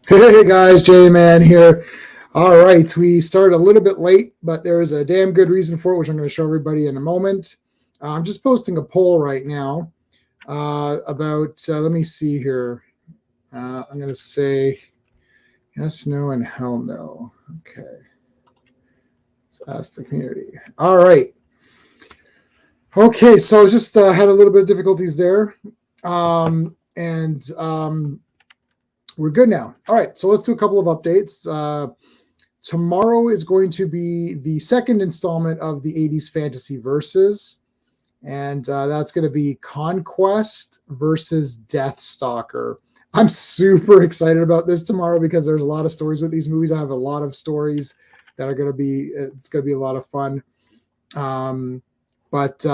Hey guys, J-Man here. All right, we started a little bit late, but there is a damn good reason for it, which I'm going to show everybody in a moment. I'm just posting a poll right now about, let me see here. I'm going to say yes, no, and hell no. Okay, let's ask the community. All right. Okay, so just had a little bit of difficulties there. And we're good now. All right, so let's do a couple of updates. Tomorrow is going to be the second installment of the 80s Fantasy Versus, and that's going to be Conquest versus Deathstalker. I'm super excited about this tomorrow because there's a lot of stories with these movies. I have a lot of stories that are going to be, it's going to be a lot of fun. But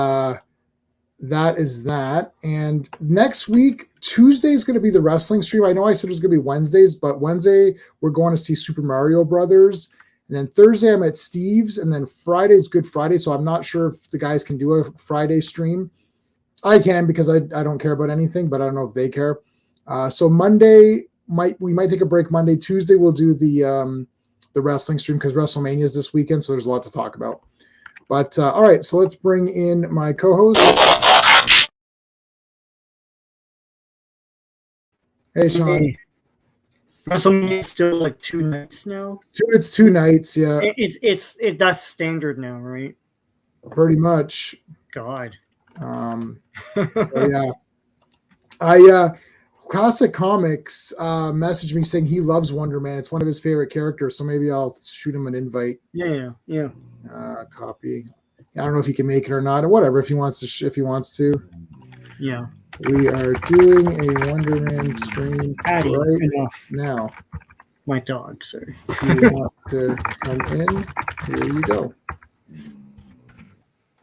that is that. And next week, Tuesday is going to be the wrestling stream. I know I said it was going to be Wednesdays, but Wednesday we're going to see Super Mario Brothers. And then Thursday I'm at Steve's, and then Friday is Good Friday. So I'm not sure if the guys can do a Friday stream. I can because I don't care about anything, but I don't know if they care. So Monday we might take a break. Monday, Tuesday we'll do the wrestling stream because WrestleMania is this weekend, so there's a lot to talk about. But all right, so let's bring in my co-host. Hey, Sean. Hey. WrestleMania is still like 2 nights now. It's 2 nights, yeah. That's standard now, right? Pretty much. God. So yeah. Classic Comics messaged me saying he loves Wonder Man. It's one of his favorite characters, so maybe I'll shoot him an invite. Yeah. Copy. I don't know if he can make it or not, or whatever. If he wants to. Yeah. We are doing a Wonder Man stream now. My dog, sorry. If you want to come in, here you go.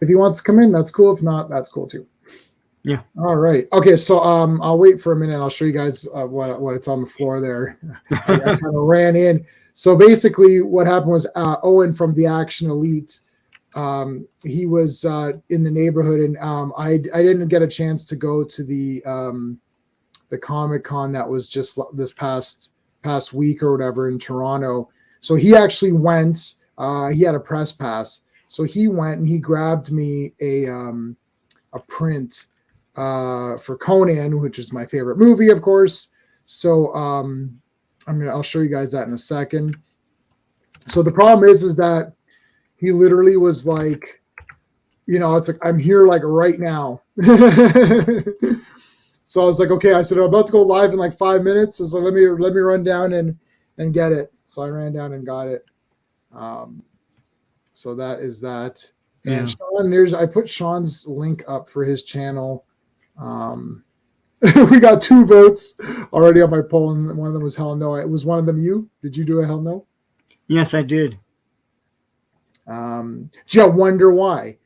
If he wants to come in, that's cool. If not, that's cool too. Yeah. All right. Okay, so I'll wait for a minute. I'll show you guys what it's on the floor there. I kind of ran in. So basically what happened was Owen from the Action Elite, he was in the neighborhood, and I didn't get a chance to go to the Comic-Con that was just this past week or whatever in Toronto. So he actually went. He had a press pass, so he went and he grabbed me a print for Conan, which is my favorite movie, of course. So I'll show you guys that in a second. So the problem is that he literally was like, it's like, I'm here like right now. So I was like, okay, I said, I'm about to go live in like 5 minutes. So let me run down and get it. So I ran down and got it. So that is that. And Sean, I put Sean's link up for his channel. We got 2 votes already on my poll, and one of them was hell no. It was one of them you? Did you do a hell no? Yes, I did. Gee, I wonder why.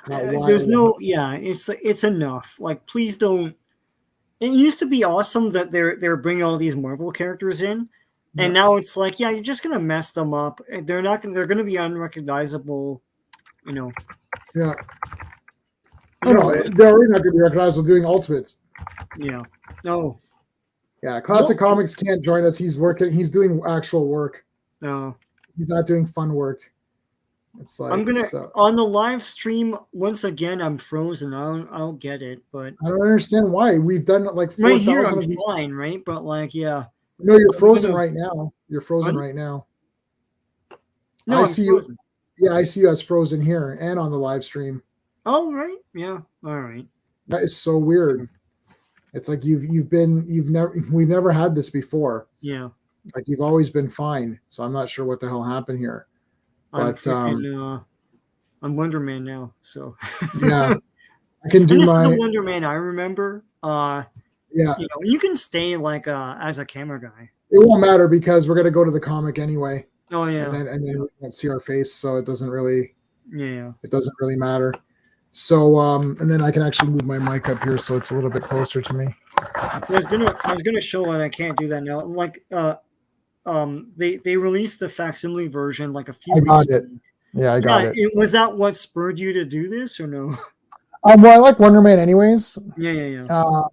There's no, it's enough. Like, please don't. It used to be awesome that they're bringing all these Marvel characters in, and now it's like, you're just gonna mess them up. They're gonna be unrecognizable. Yeah. No, they're already not going to be recognizable doing Ultimates. Yeah. No. Yeah, Classic Comics can't join us. He's working. He's doing actual work. No. He's not doing fun work. It's like I'm gonna on the live stream once again. I'm frozen. I don't get it, but I don't understand why. We've done like 4,000 right here. I'm of these. fine, right? But like, yeah. No, you're frozen right now. You're frozen right now. No, I see you. Yeah, I see you as frozen here and on the live stream. Oh, right. Yeah. All right. That is so weird. It's like we've never had this before. Yeah. Like you've always been fine. So I'm not sure what the hell happened here. But I'm Wonder Man now. So yeah, I can do this my is the Wonder Man I remember. Yeah, you can stay like as a camera guy. It won't matter because we're gonna go to the comic anyway. Oh yeah, and then we won't see our face, so it doesn't really. Yeah. It doesn't really matter. So and then I can actually move my mic up here so it's a little bit closer to me. I was gonna show, and I can't do that now. Like they released the facsimile version like a few. I got it. Yeah, I got it. Was that what spurred you to do this or no? Well, I like Wonder Man anyways, Yeah.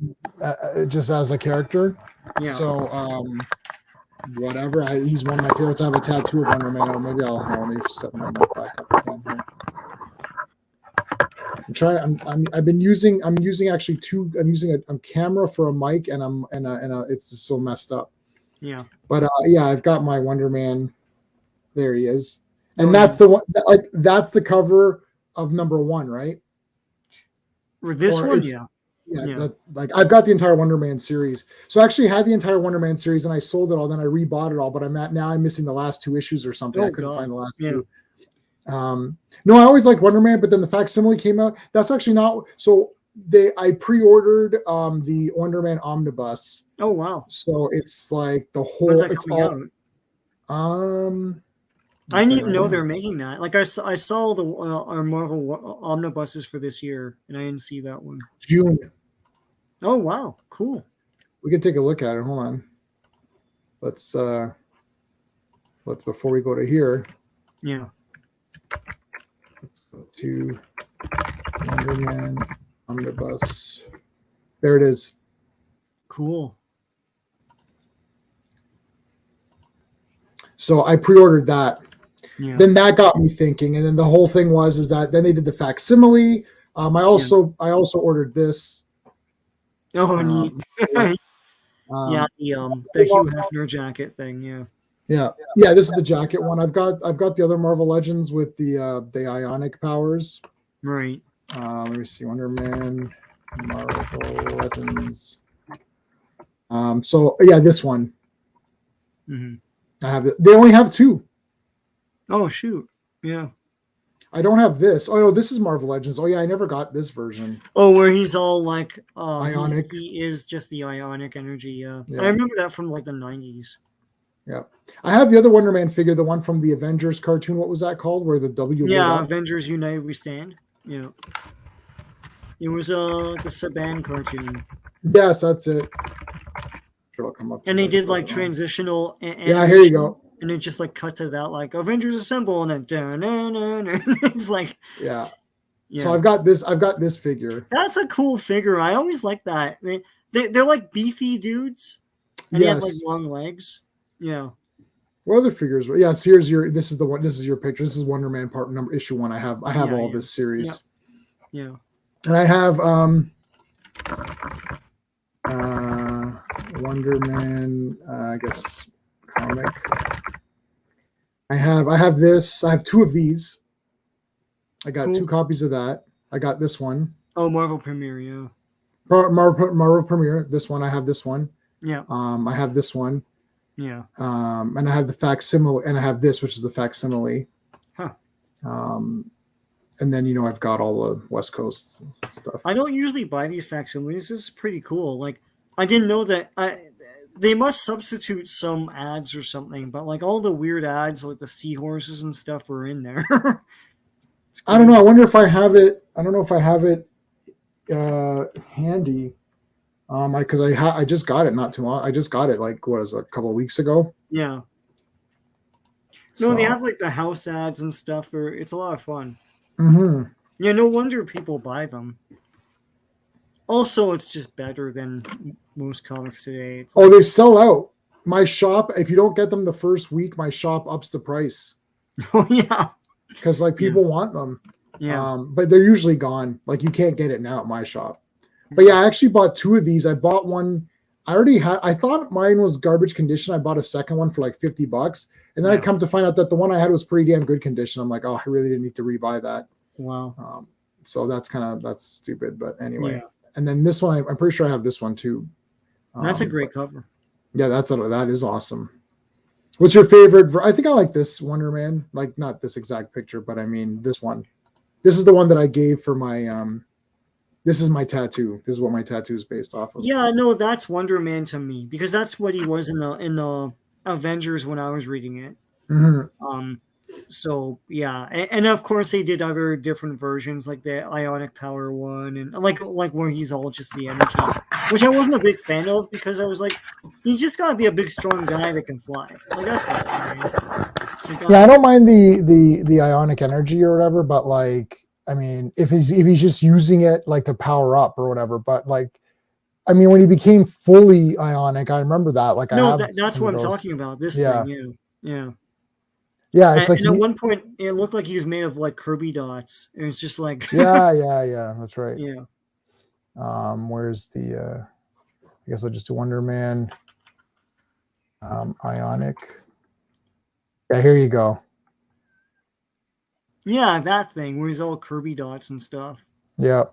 just as a character. Yeah. So, whatever. He's one of my favorites. I have a tattoo of Wonder Man. Or maybe let me set my note back up again here. I'm trying. I'm using actually two. I'm using a camera for a mic, and it's just so messed up. Yeah. But yeah, I've got my Wonder Man. There he is, and Oh, that's yeah. the one. That's the cover of #1, right? Or this Or one, it's yeah. That, like I've got the entire Wonder Man series. So I actually had the entire Wonder Man series, and I sold it all. Then I rebought it all, but I'm missing the last 2 issues or something. I couldn't find the last 2. No, I always liked Wonder Man, but then the facsimile came out. That's actually not so. I pre-ordered the Wonder Man omnibus. Oh wow! So it's like the whole. When's that It's coming all. out? I didn't even know they're making that. Like I saw the our Marvel omnibuses for this year, and I didn't see that one. June. Oh wow! Cool. We can take a look at it. Hold on. Let's before we go to here. Yeah. Let's go to Wonder Man omnibus. There it is. Cool. So I pre-ordered that. Yeah. Then that got me thinking, and then the whole thing is that then they did the facsimile. I also ordered this. Oh, neat. Yeah, the Hugh Hefner jacket thing. Yeah. This is the jacket one. I've got the other Marvel Legends with the ionic powers. Right. Let me see. Wonder Man, Marvel Legends. So yeah, this one. Mm-hmm. I have it. They only have 2. Oh shoot! Yeah. I don't have this. Oh no, this is Marvel Legends. Oh yeah, I never got this version. Oh, where he's all like ionic. He is just the ionic energy. Yeah. I remember that from like the 90s. Yeah, I have the other Wonder Man figure, the one from the Avengers cartoon. What was that called? Where the W? Yeah, Avengers United We Stand. Yeah. It was the Saban cartoon. Yes, that's it. Sure, I'll come up. And they did like transitional. Yeah, here you go. And it just like cut to that like Avengers Assemble, and then it's like yeah. So I've got this figure. That's a cool figure. I always like that. They're like beefy dudes. And they have like long legs. Yeah. What other figures? Yeah, so this is the one. This is your picture. This is Wonder Man issue 1. I have all this series. Yeah. And I have Wonder Man, I guess comic. I have this. I have 2 of these. I got 2 copies of that. I got this one. Oh, Marvel Premiere, yeah. Marvel Premiere. This one. I have this one. Yeah. I have this one. Yeah. And I have the facsimile, and I have this, which is the facsimile. Huh. And then I've got all the West Coast stuff. I don't usually buy these facsimiles. This is pretty cool. Like I didn't know that they must substitute some ads or something, but like all the weird ads, like the seahorses and stuff, are in there. I don't know. I wonder if I have it. I don't know if I have it handy. Because I just got it not too long. I just got it a couple of weeks ago. Yeah. No, they have like the house ads and stuff. It's a lot of fun. Mm-hmm. Yeah, no wonder people buy them. Also, it's just better than most comics today. They sell out. My shop, if you don't get them the first week, my shop ups the price. Oh yeah. Because people want them. Yeah. But they're usually gone. Like you can't get it now at my shop. But yeah, I actually bought 2 of these. I bought one. I thought mine was garbage condition. I bought a second one for like $50. And then I come to find out that the one I had was pretty damn good condition. I'm like, oh, I really didn't need to rebuy that. Wow. So that's stupid. But anyway. Yeah. And then this one, I'm pretty sure I have this one too. That's a great cover. Yeah, that is awesome. What's your favorite? I think I like this Wonder Man. Like not this exact picture, but I mean this one. This is the one that I gave for my this is my tattoo. This is what my tattoo is based off of. Yeah, no, that's Wonder Man to me because that's what he was in the Avengers when I was reading it. Mm-hmm. So yeah, and of course they did other different versions like the Ionic Power one and like where he's all just the energy, which I wasn't a big fan of because I was like, he's just gotta be a big strong guy that can fly. Like that's it. Yeah, I don't mind the Ionic energy or whatever, but like I mean, if he's just using it like to power up or whatever, but like, I mean, when he became fully ionic, I remember that. Like, I No, have that's some what of I'm those. talking about. This Yeah, thing, yeah, yeah. yeah. It's like And at he. one point, it looked like he was made of like Kirby dots. And it's just like, Yeah, yeah, yeah. That's right. yeah, Where's the? I guess I'll just do Wonder Man. Ionic. Yeah, here you go. yeah, that thing where he's all Kirby dots and stuff. Yeah.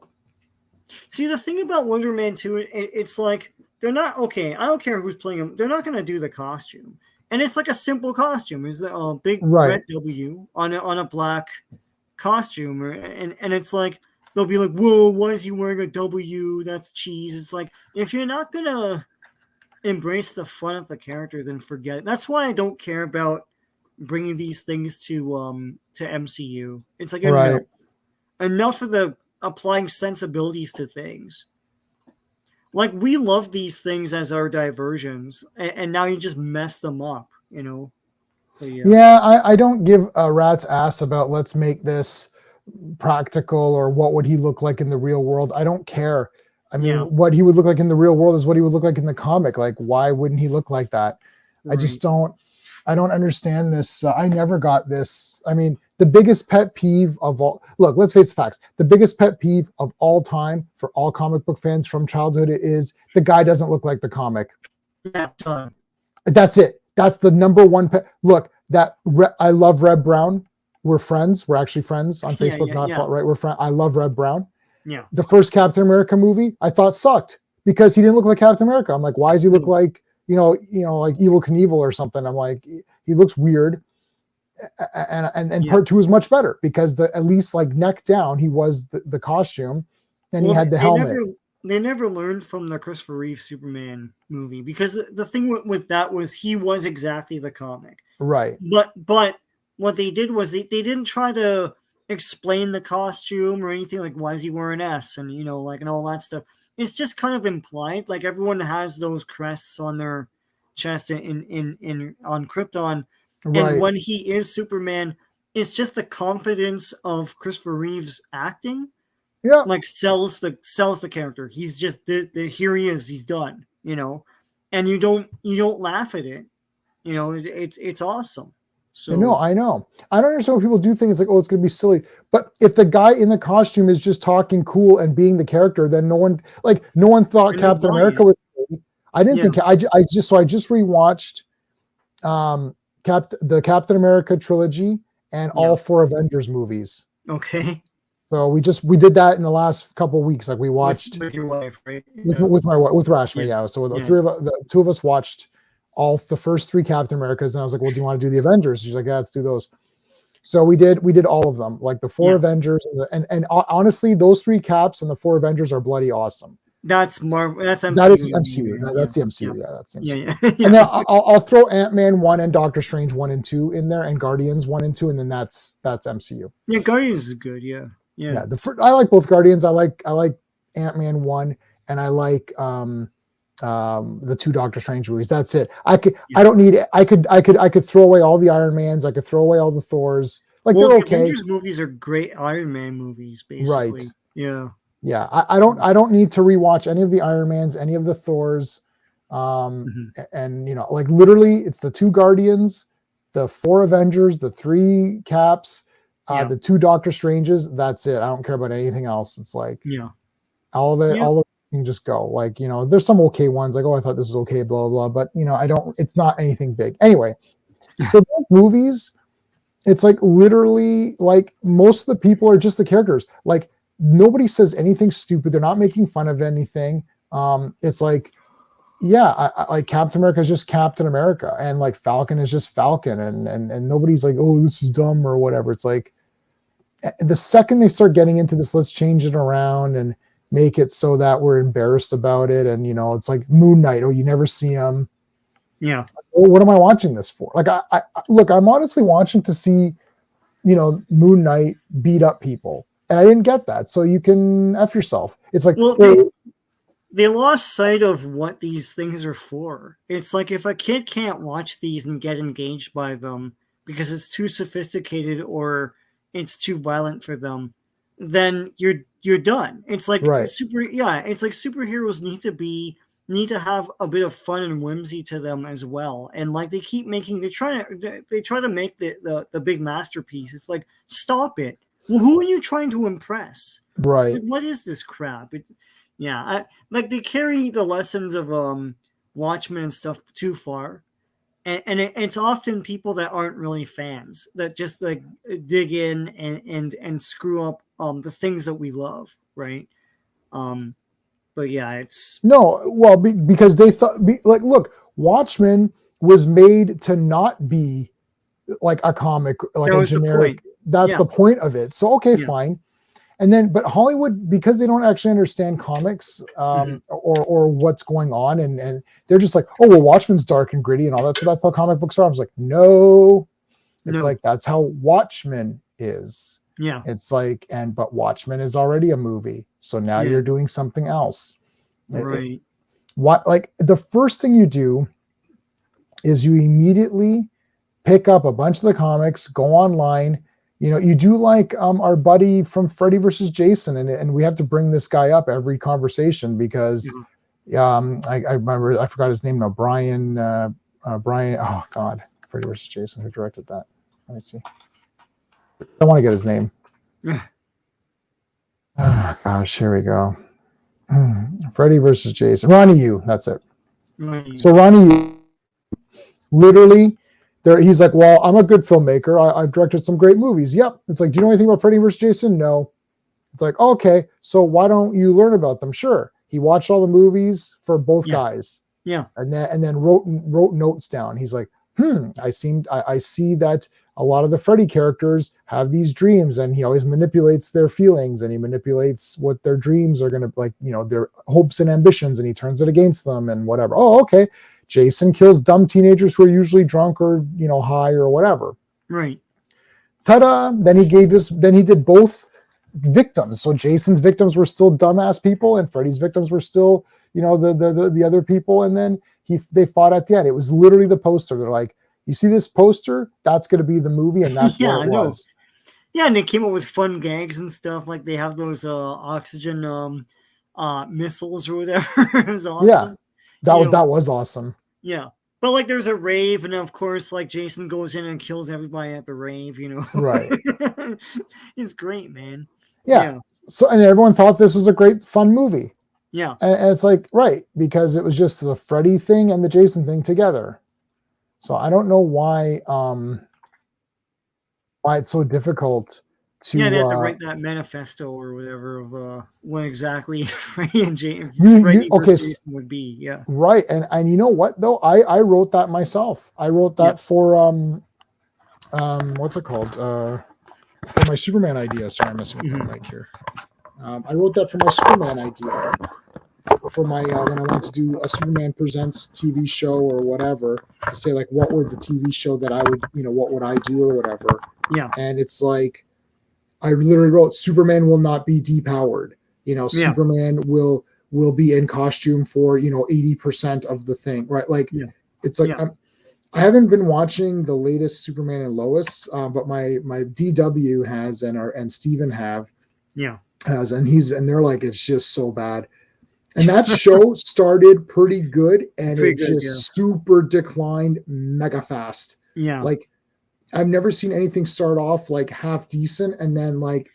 See, the thing about Wonder Man 2, it's like they're not okay. I don't care who's playing him. They're not going to do the costume, and it's like a simple costume. It's a big Right. red W on a black costume, and it's like they'll be like, "Whoa, why is he wearing a W? That's cheese." It's like if you're not gonna embrace the fun of the character, then forget it. That's why I don't care about bringing these things to MCU. It's like Right. enough of the applying sensibilities to things. Like we love these things as our diversions, and now you just mess them up, you know. So yeah, Yeah, I don't give a rat's ass about let's make this practical or what would he look like in the real world. I don't care. I mean, yeah, what he would look like in the real world is what he would look like in the comic. Like, why wouldn't he look like that? I just right. don't. I don't understand this. I never got this. I mean, the biggest pet peeve of all. Look, let's face the facts. The biggest pet peeve of all time for all comic book fans from childhood is the guy doesn't look like the comic. Yeah, done. That's it. That's the number one pet. Look, I love Red Brown. We're friends. We're actually friends on Yeah, Facebook. yeah, Not yeah, right. We're friends. I love Red Brown. yeah. The first Captain America movie I thought sucked because he didn't look like Captain America. I'm like, why does he look No, like like Evil Knievel or something? I'm like, he looks weird. And yeah. part two is much better because at least like neck down he was the costume and he Well, had the helmet. they never learned from the Christopher Reeve Superman movie because the thing with that was he was exactly the comic. Right. But what they did was they didn't try to explain the costume or anything like why is he wearing S and like and all that stuff. It's just kind of implied. Like everyone has those crests on their chest in on Krypton, and Right. when he is Superman, it's just the confidence of Christopher Reeve's acting Yeah. like sells the character. He's just here he is. He's done. And you don't laugh at it. It's awesome. No, So I know. I don't understand when people do things like, oh, it's going to be silly. But if the guy in the costume is just talking cool and being the character, then no one thought and they'll Captain buy America it. was silly. I didn't Yeah. think so I just rewatched um the Captain America trilogy and all Yeah. four Avengers movies. Okay. So we did that in the last couple of weeks. Like we With watched with your wife, right? with Yeah. with Rashmi, Yeah. yeah. So Yeah. the two of us watched all the first three Captain Americas, and I was like, "Well, do you want to do the Avengers?" She's like, "Yeah, let's do those." So we did all of them, like the four Yeah. Avengers, and honestly, those three Caps and the four Avengers are bloody awesome. That's Marvel. That's That is MCU. MCU. Yeah. That's the MCU. Yeah. Yeah, that's the Yeah. MCU. Yeah. And Yeah. then I'll throw Ant-Man 1 and Doctor Strange 1 and 2 in there, and Guardians 1 and 2, and then that's MCU. Yeah. Guardians is good. Yeah. Yeah. Yeah, I like both Guardians. I like Ant-Man 1, and I like the two Doctor Strange movies. That's it. Yeah. I don't need it. I could throw away all the Iron Mans. I could throw away all the Thors. Like Well, they're the okay. Avengers movies are great Iron Man movies, Right. basically. Yeah. Yeah. I don't need to rewatch any of the Iron Mans, any of the Thors. Mhm. And like literally it's the two Guardians, the four Avengers, the three Caps, Yeah. the two Doctor Stranges. That's it. I don't care about anything else. It's like Yeah. all of it, Yeah. all of it can just go. Like, there's some okay ones, like, oh, I thought this was okay, blah, blah, blah. But it's not anything big. Anyway, so those movies, it's like literally like most of the people are just the characters. Like nobody says anything stupid. They're not making fun of anything. It's like, yeah, like Captain America is just Captain America, and like Falcon is just Falcon, and nobody's like, oh, this is dumb or whatever. It's like the second they start getting into this, let's change it around and make it so that we're embarrassed about it, and it's like Moon Knight. Oh, you never see him. Yeah. Well, what am I watching this for? Like, I look, I'm honestly watching to see, Moon Knight beat up people, and I didn't get that. So you can F yourself. It's like, Well, well, they lost sight of what these things are for. It's like if a kid can't watch these and get engaged by them because it's too sophisticated or it's too violent for them, then you're done. It's like Right. it's like superheroes need to have a bit of fun and whimsy to them as well. And like they keep making they try to make the big masterpiece. It's like, stop it. Well, who are you trying to impress? Right. Like, what is this crap? Like they carry the lessons of Watchmen and stuff too far. And it's often people that aren't really fans that just like dig in and screw up the things that we love, right? Um, but yeah, it's No, well, because they thought, like, look, Watchmen was made to not be like a comic, like that a was the point. generic. That's Yeah, the point of it. So, okay, yeah, fine. And then, but Hollywood, because they don't actually understand comics hmm or what's going on, and they're just like, oh, well, Watchmen's dark and gritty and all that. So that's how comic books are. I was like, no, it's no, like that's how Watchmen is. yeah, It's like, but Watchmen is already a movie. So now yeah, you're doing something else. right. What, like, the first thing you do is you immediately pick up a bunch of the comics, go online. You do like our buddy from Freddy versus Jason, and we have to bring this guy up every conversation because Yeah. I remember, I forgot his name now. Brian. Oh God, Freddy versus Jason. Who directed that? Let me see. I want to get his name. Oh gosh, here we go. Freddy versus Jason. Ronnie Yu. That's it. Right. So Ronnie Yu, literally, there, he's like, well, I'm a good filmmaker. I've directed some great movies. Yep. It's like, do you know anything about Freddy vs. Jason? No. It's like, okay, so why don't you learn about them? Sure. He watched all the movies for both Yeah, guys, yeah, and then wrote notes down. He's like, I see that a lot of the Freddy characters have these dreams, and he always manipulates their feelings, and he manipulates what their dreams are going to, like, their hopes and ambitions, and he turns it against them and whatever. Oh, okay. Jason kills dumb teenagers who are usually drunk or high or whatever. right. Ta-da! Then he did both victims. So Jason's victims were still dumbass people, and Freddy's victims were still, the other people. And then they fought at the end. It was literally the poster. They're like, you see this poster? That's going to be the movie, and that's Yeah, what I it know. was. Yeah, and they came up with fun gags and stuff. Like they have those oxygen missiles or whatever. It was Yeah, awesome. that You was know, that was awesome. yeah. But like there's a rave, and of course, like Jason goes in and kills everybody at the rave, Right. It's great, man. Yeah. Yeah. So, and everyone thought this was a great fun movie, Yeah. and it's like, right, because it was just the Freddy thing and the Jason thing together. So I don't know why it's so difficult Yeah, they to had to write that manifesto or whatever of when exactly you Freddy versus okay. Jason would be. Yeah. Right. And you know what though? I wrote that myself. I wrote Yeah. that for what's it called? For my Superman idea. Sorry, I'm messing with my mic here. I wrote that for my Superman idea. For my when I want to do a Superman Presents TV show or whatever, to say like what would the TV show that I would, what would I do or whatever. Yeah. And it's like I literally wrote Superman will not be depowered. Yeah. Superman will be in costume for 80% of the thing, right? Like Yeah. it's like Yeah. I haven't been watching the latest Superman and Lois, but my DW has and Steven Yeah. has, and they're like, it's just so bad. And that show started pretty good, and Pretty it good. Yeah. just super declined mega fast. Yeah. Like I've never seen anything start off like half decent, and then like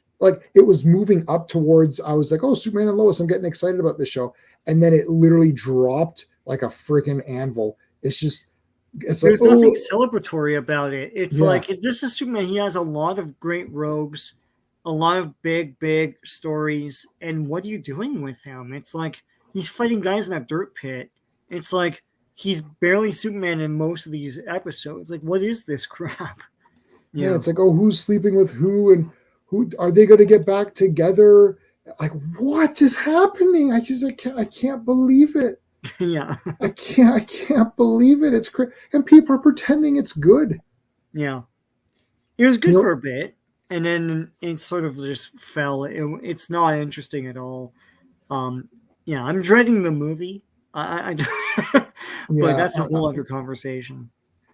it was moving up towards. I was like, oh, Superman and Lois, I'm getting excited about this show, and then it literally dropped like a freaking anvil. It's like, There's nothing oh celebratory about it. It's yeah, like this is Superman. He has a lot of great rogues, a lot of big stories. And what are you doing with him? It's like he's fighting guys in that dirt pit. It's like he's barely Superman in most of these episodes. Like, what is this crap? yeah. Yeah. It's like, oh, who's sleeping with who, and who are they going to get back together? Like, what is happening? I can't believe it. Yeah. I can't believe it. It's crazy, and people are pretending it's good. Yeah. It was good You for know, a bit, and then it sort of just fell. It's not interesting at all. Um, yeah, I'm dreading the movie. But yeah, that's a whole other conversation.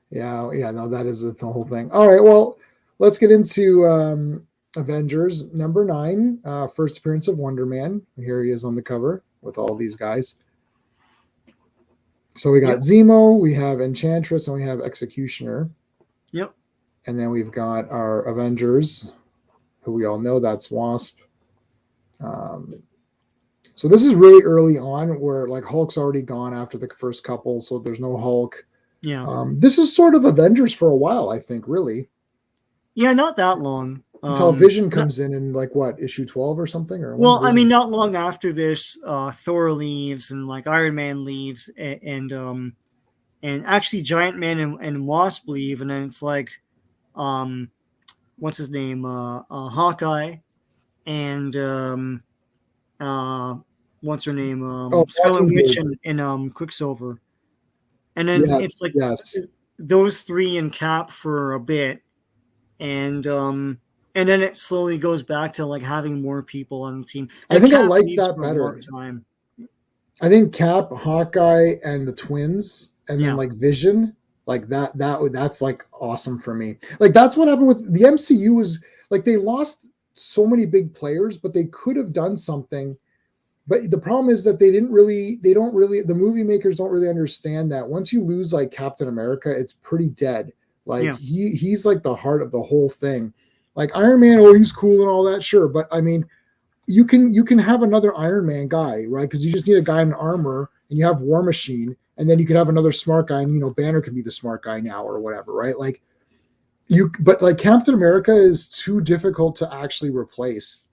yeah. No, that is the whole thing. All right, well, let's get into Avengers number 9, first appearance of Wonder Man. Here he is on the cover with all these guys. So we got Yep. Zemo, we have Enchantress, and we have Executioner. Yep. And then we've got our Avengers, who we all know that's Wasp. So this is really early on where like Hulk's already gone after the first couple, so there's no Hulk. Yeah. This is sort of Avengers for a while, I think, really. Yeah, not that long. Until Vision comes in like what, issue 12 or something? Or well, I mean, not long after this, Thor leaves and like Iron Man leaves, and actually Giant Man and Wasp leave, and then it's like, what's his name, Hawkeye, and what's her name, Scarlet Witch and Quicksilver, and then it's like those three and Cap for a bit, and then it slowly goes back to like having more people on the team. I think Cap I like that better. I think Cap, Hawkeye, and the twins, and then like Vision, like that's like awesome for me. Like that's what happened with the MCU was like they lost so many big players, but they could have done something. But the problem is that the movie makers don't really understand that once you lose like Captain America, it's pretty dead. Like he's like the heart of the whole thing. Like Iron Man, oh, he's cool and all that, sure. But I mean, you can have another Iron Man guy, right? Because you just need a guy in armor, and you have War Machine, and then you could have another smart guy, and Banner can be the smart guy now or whatever, right? Like but like Captain America is too difficult to actually replace.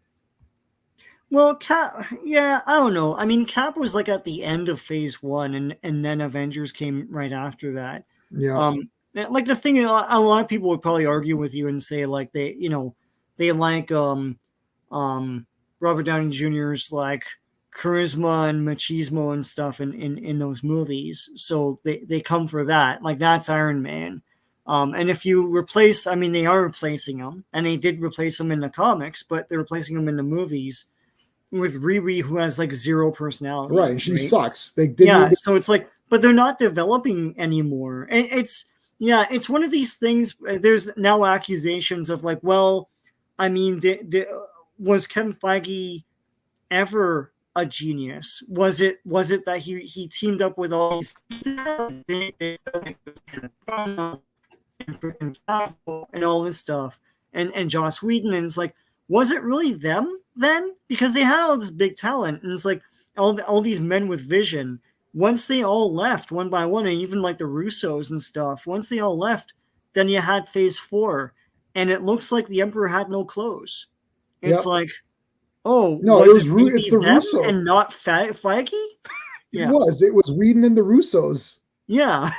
Well, Cap, yeah, I don't know. I mean, Cap was like at the end of Phase 1, and then Avengers came right after that. Yeah. Like the thing, a lot of people would probably argue with you and say like they like Robert Downey Jr.'s like charisma and machismo and stuff in those movies, so they come for that. Like that's Iron Man. And if you replace, I mean, they are replacing him, and they did replace him in the comics, but they're replacing him in the movies with Riri, who has like zero personality. Right, and she sucks. So it's like, but they're not developing anymore. And it's one of these things. There's now accusations of like, well, I mean, was Kevin Feige ever a genius? Was it that he teamed up with all these and all this stuff and Joss Whedon, and it's like, was it really them then? Because they had all this big talent, and it's like all these men with vision. Once they all left one by one, and even like the Russos and stuff, once they all left, then you had Phase 4, and it looks like the Emperor had no clothes. It's like, oh no, it's the Russos and not Feige. It was Whedon and the Russos. Yeah.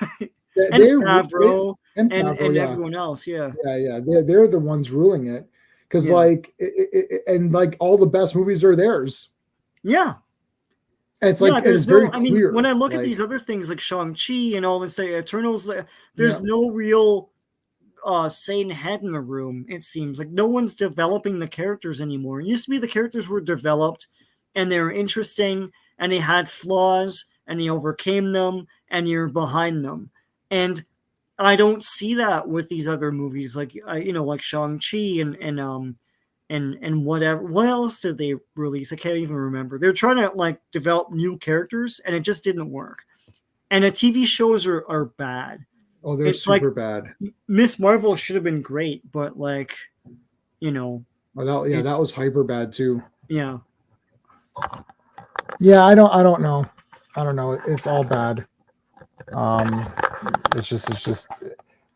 And Favreau and everyone else. Yeah. They're the ones ruling it. Because like and like all the best movies are theirs. Yeah. It's like it's very clear. When I look at these other things like Shang-Chi and all this Eternals, there's no real sane head in the room. It seems like no one's developing the characters anymore. It used to be the characters were developed and they were interesting and they had flaws and they overcame them and you're behind them. And I don't see that with these other movies, like like Shang-Chi and whatever. What else did they release? I can't even remember. They're trying to like develop new characters, and it just didn't work. And the TV shows are bad. Oh, they're super bad. Miss Marvel should have been great, but like, that was hyper bad too. Yeah. Yeah, I don't know. It's all bad. It's just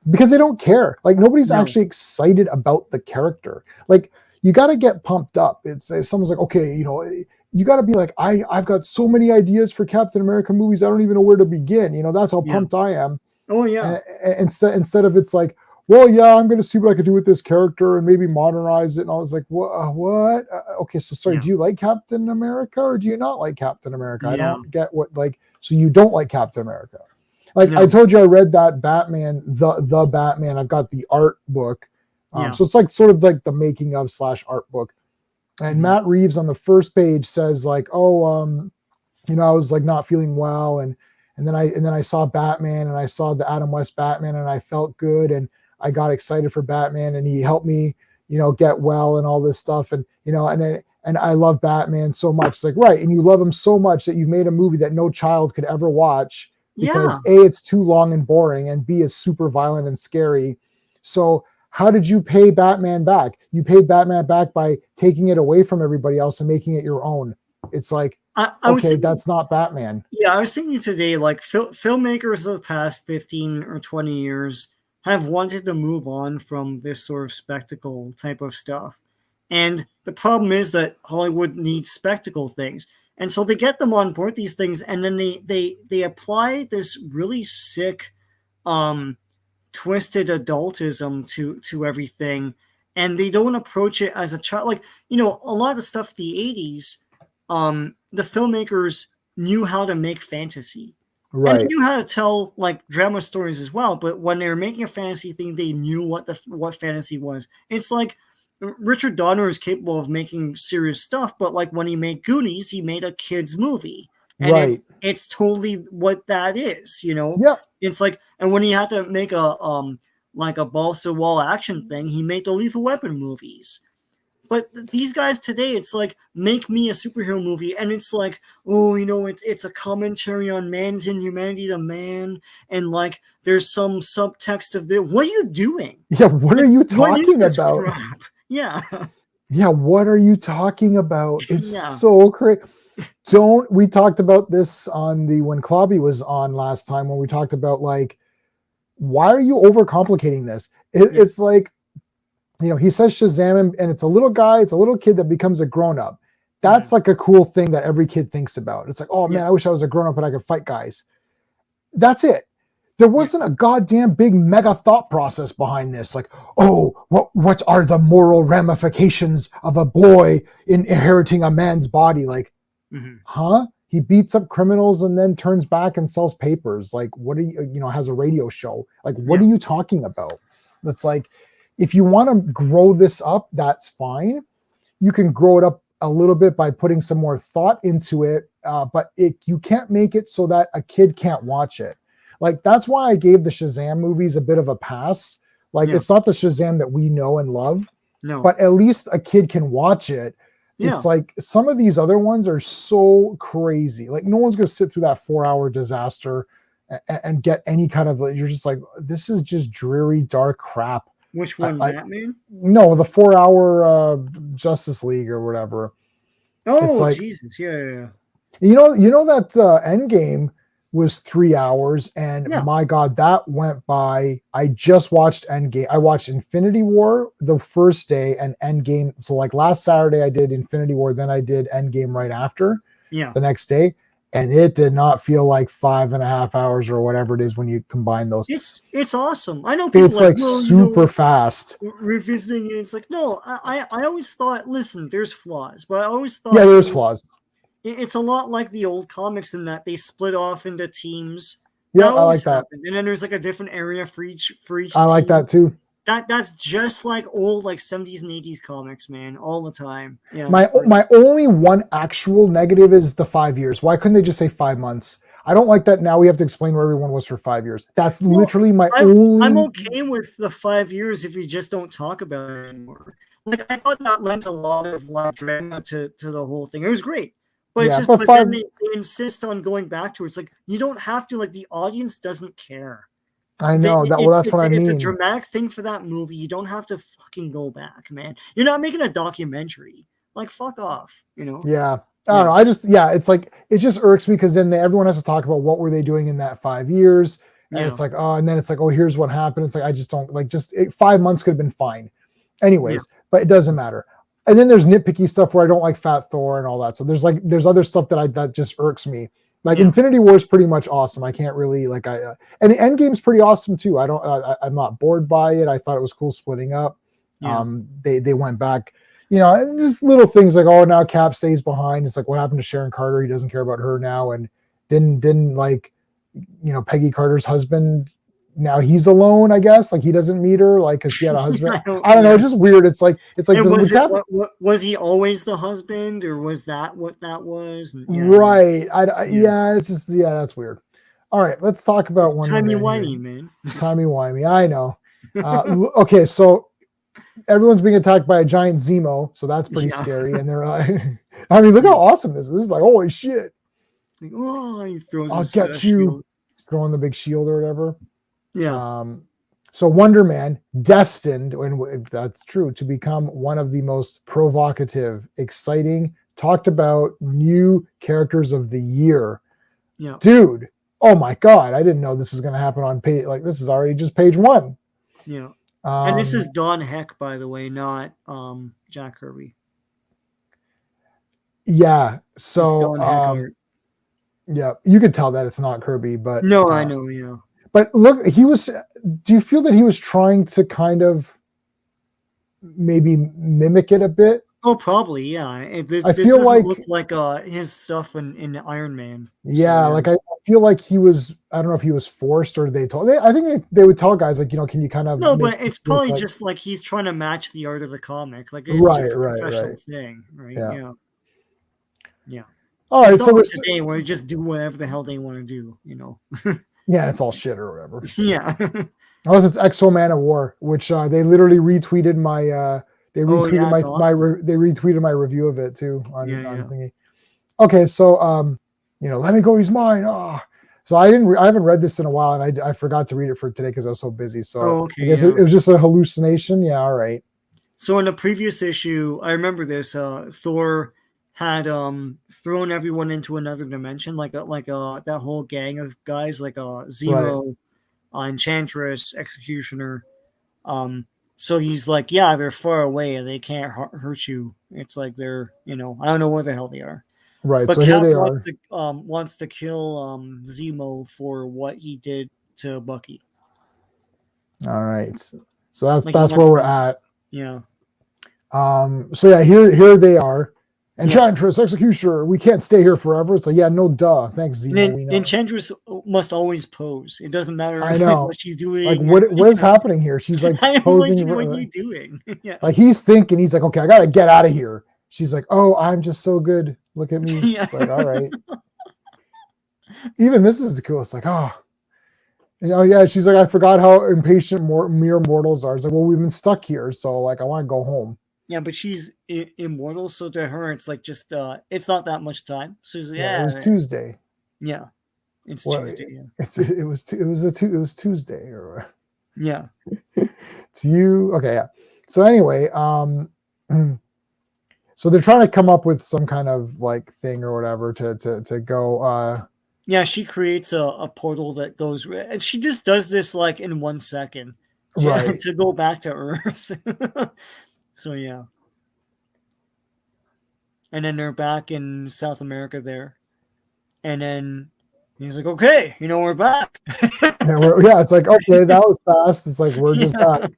because they don't care. Like nobody's actually excited about the character. Like you got to get pumped up. It's someone's like, okay, you got to be like, I've got so many ideas for Captain America movies. I don't even know where to begin. That's how pumped I am. Oh yeah. Instead of it's like, well, yeah, I'm going to see what I could do with this character and maybe modernize it. And I was like, what? Okay, so sorry, do you like Captain America or do you not like Captain America? I don't get what so you don't like Captain America. Like I told you, I read that Batman, the Batman. I've got the art book. So it's like sort of like the making of / art book. And Matt Reeves on the first page says like, I was like not feeling well. And then I saw Batman and I saw the Adam West Batman and I felt good. And I got excited for Batman and he helped me, get well and all this stuff. And, and I love Batman so much. It's like, right. And you love him so much that you've made a movie that no child could ever watch Yeah. because A, it's too long and boring, and B, it's super violent and scary. So how did you pay Batman back? You paid Batman back by taking it away from everybody else and making it your own. It's like, I was okay, thinking, that's not Batman. yeah, I was thinking today, like filmmakers of the past 15 or 20 years have wanted to move on from this sort of spectacle type of stuff. And the problem is that Hollywood needs spectacle things. And so they get them on board these things, and then they apply this really sick um twisted adultism to everything, and they don't approach it as a child. Like, a lot of the stuff the 80s, the filmmakers knew how to make fantasy, and they Right. knew how to tell like drama stories as well. But when they were making a fantasy thing, they knew what fantasy was. It's like Richard Donner is capable of making serious stuff, but like when he made Goonies, he made a kids movie, and Right. it's totally what that is. Yeah. It's like, and when he had to make a like a balls to wall action thing, he made the Lethal Weapon movies. But these guys today, it's like, make me a superhero movie, and it's like, oh, it's a commentary on man's inhumanity to man, and like there's some subtext of this. What are you doing? Yeah. What Like, are you what is talking this about? crap? Yeah, Yeah. What are you talking about? It's yeah, so crazy. We talked about this on when Clobby was on last time, when we talked about like, why are you overcomplicating this? yeah. It's like, he says Shazam, and it's a little guy, it's a little kid that becomes a grown up. That's Mhm. like a cool thing that every kid thinks about. It's like, oh Yeah, man, I wish I was a grown up and I could fight guys. That's it. There yeah, wasn't a goddamn big mega thought process behind this. Like, oh, what are the moral ramifications of a boy inheriting a man's body? Like, mhm. huh? He beats up criminals and then turns back and sells papers. Like, what are you, has a radio show. Like, what Yeah, are you talking about? That's like, if you want to grow this up, that's fine. You can grow it up a little bit by putting some more thought into it, but you can't make it so that a kid can't watch it. Like, that's why I gave the Shazam movies a bit of a pass. Like, yeah. it's not the Shazam that we know and love, No, but at least a kid can watch it. yeah. It's like some of these other ones are so crazy. Like, no one's going to sit through that 4-hour disaster and get any kind of, you're just like, this is just dreary, dark crap. Which one, Batman? No, the 4-hour Justice League or whatever. It's Oh, like, Jesus, yeah, yeah, that Endgame was 3 hours, and yeah. my God, that went by. I just watched Endgame. I watched Infinity War the first day and Endgame. So like last Saturday, I did Infinity War, then I did Endgame right after Yeah. the next day, and it did not feel like 5.5 hours or whatever it is when you combine those. It's awesome. I know people It's like, like well, super fast. revisiting it. It's like, no, I always thought, listen, there's flaws, but I always Yeah, thought there's flaws. it's a lot like the old comics in that they split off into teams. Yeah, That I like always that. happened, and then there's like a different area for each I like team. that too. That's just like old like 70s and 80s comics, man, all the time. Yeah, My only one actual negative is the 5 years. Why couldn't they just say 5 months? I don't like that now we have to explain where everyone was for 5 years. That's well, literally my I'm only. okay with the 5 years if you just don't talk about it anymore. Like, I thought that lent a lot of like drama to the whole thing. It was great. But it's Yeah, just, but but then 5. they insist on going back to it. It's like, you don't have to, like, the audience doesn't care. I know that. Well, that's what I It's a mean. dramatic thing for that movie. You don't have to fucking go back, man. You're not making a documentary. Like, fuck off, Yeah, I don't Yeah, know. It's like, it just irks me because then everyone has to talk about what were they doing in that 5 years, and yeah, it's like, oh, and then it's like, oh, here's what happened. It's like, I just don't like, 5 months could have been fine, yeah, anyways, but it doesn't matter. And then there's nitpicky stuff where I don't like Fat Thor and all that. So there's other stuff that just irks me. Like yeah, Infinity War is pretty much awesome. I can't really and Endgame's pretty awesome too. I'm not bored by it. I thought it was cool splitting up. yeah. They went back, and just little things like, oh, now Cap stays behind. It's like, what happened to Sharon Carter? He doesn't care about her now. And didn't like, Peggy Carter's husband, now he's alone, I guess. Like, he doesn't meet her, like, because she had a husband. I don't know. Yeah. It's just weird. It's like And was it Cap. what was he always the husband, or was that what that was? And yeah, Right. yeah. Yeah, it's just, yeah, that's weird. All right, let's talk It's about Wonder timey Man here. wimey, man. Timey wimey. I know. Okay, so everyone's being attacked by a giant Zemo, so that's pretty scary. And they're like, I mean, look how awesome this is. This is like, holy shit. Like, oh, he throws I'll his get you. shield. He's throwing the big shield or whatever. Yeah. So Wonder Man, destined, and that's true, to become one of the most provocative, exciting, talked about new characters of the year. Yeah. Dude, oh my God, I didn't know this was going to happen on page, like this is already just page 1. Yeah. And this is Don Heck, by the way, not Jack Kirby. Yeah. So, Don Heck art. Yeah, you could tell that it's not Kirby, but no, I know, yeah. But look, he was. Do you feel that he was trying to kind of maybe mimic it a bit? Oh, probably, yeah. This feel like look like his stuff in Iron Man. Yeah, so, like I feel like he was. I don't know if he was forced or they told. I think they would tell guys like, can you kind of no, but it's probably just like he's trying to match the art of the comic. Like it's just a professional thing, right? Yeah. All right, so we're today where they just do whatever the hell they want to do, Yeah, it's all shit or whatever. Yeah. Unless it's Exo Man of War, which they literally retweeted my. They retweeted awesome. They retweeted my review of it too on thingy. Okay, so let me go. He's mine. Oh. So I haven't read this in a while, and I forgot to read it for today because I was so busy. So I guess it was just a hallucination. Yeah, all right. So in the previous issue, I remember this. Thor had thrown everyone into another dimension, like that whole gang of guys, like Zemo, Enchantress, Executioner. So he's like, yeah, they're far away and they can't hurt you. It's like they're, I don't know where the hell they are. Right. But so Cap here they wants to kill Zemo for what he did to Bucky. All right. So that's where we're at. Yeah. So yeah, here they are. Enchantress, Executioner, we can't stay here forever. It's like, yeah, no duh. Thanks, Zemo. We know. Enchantress must always pose. It doesn't matter what she's doing. Like, what is happening here? She's like posing. What are you doing? Yeah. Like, he's thinking, he's like, okay, I got to get out of here. She's like, oh, I'm just so good. Look at me. It's like, all right. Even this is cool. It's like, oh. Yeah, she's like, I forgot how impatient mere mortals are. It's like, well, we've been stuck here. So, like, I want to go home. Yeah, but she's immortal, so to her, it's like just it's not that much time. So she's like, it was Tuesday. Yeah, it's Tuesday. Yeah. It was Tuesday or yeah. To you, okay, yeah. So anyway, so they're trying to come up with some kind of like thing or whatever to go. Yeah, she creates a portal that goes, and she just does this like in 1 second, right, to go back to Earth. So yeah, and then they're back in South America there, and then he's like, "Okay, we're back." It's like, okay, that was fast. It's like we're just back.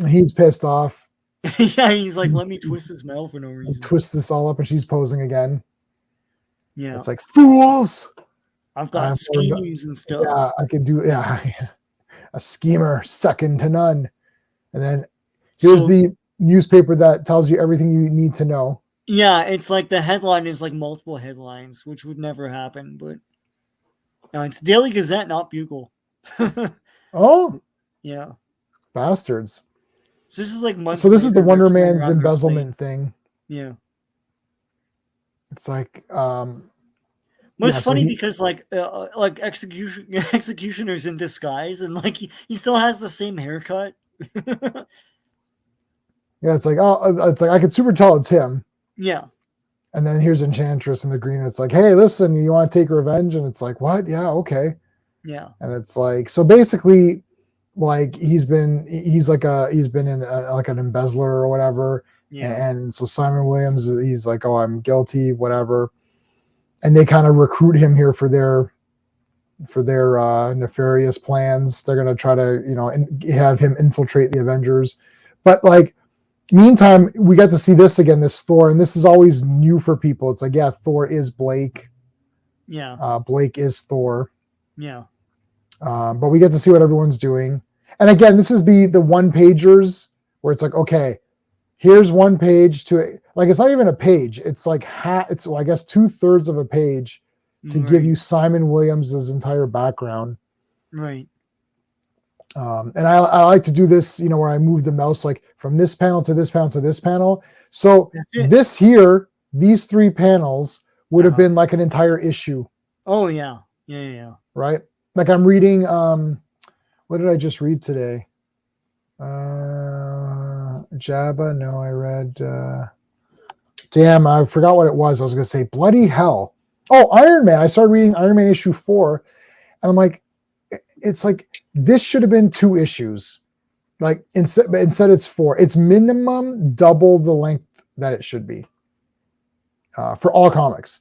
He's pissed off. Yeah, he's like, "Let me twist his mouth for no reason." Twist this all up, and she's posing again. Yeah, it's like fools. I've got schemes and stuff. Yeah, I could do. Yeah, a schemer, second to none. And then here's the newspaper that tells you everything you need to know. Yeah, it's like the headline is like multiple headlines, which would never happen, but no, it's Daily Gazette, not Bugle. Oh, yeah, bastards. So this is like months. So this is the Wonder Man's embezzlement thing. Yeah, it's like but it's funny because like executioner's in disguise, and like he still has the same haircut. Yeah, it's like, I could super tell it's him. Yeah. And then here's Enchantress in the green. And it's like, hey, listen, you want to take revenge? And it's like, what? Yeah, okay. Yeah. And it's like, so basically, like he's been in like an embezzler or whatever. Yeah. And so Simon Williams, he's like, oh, I'm guilty, whatever. And they kind of recruit him here for their nefarious plans. They're going to try to, have him infiltrate the Avengers. But like, meantime, we got to see this again, this Thor, and this is always new for people. It's like, yeah, Thor is Blake. Yeah. Blake is Thor. Yeah. But we get to see what everyone's doing. And again, this is the one pagers where it's like, okay, here's one page like, it's not even a page. It's like I guess 2/3 of a page to give you Simon Williams's entire background. Right. And I like to do this, where I move the mouse like from this panel to this panel to this panel. So That's it. this here, these 3 panels would have Uh-huh. been like an entire issue, Oh yeah. Yeah. right? Like I'm reading, what did I just read today? Jabba? No, I read, damn, I forgot what it was. I was going to say, bloody hell. Oh, Iron Man. I started reading Iron Man issue 4, and I'm like, it's like, this should have been 2 issues. Like instead it's 4. It's minimum double the length that it should be for all comics.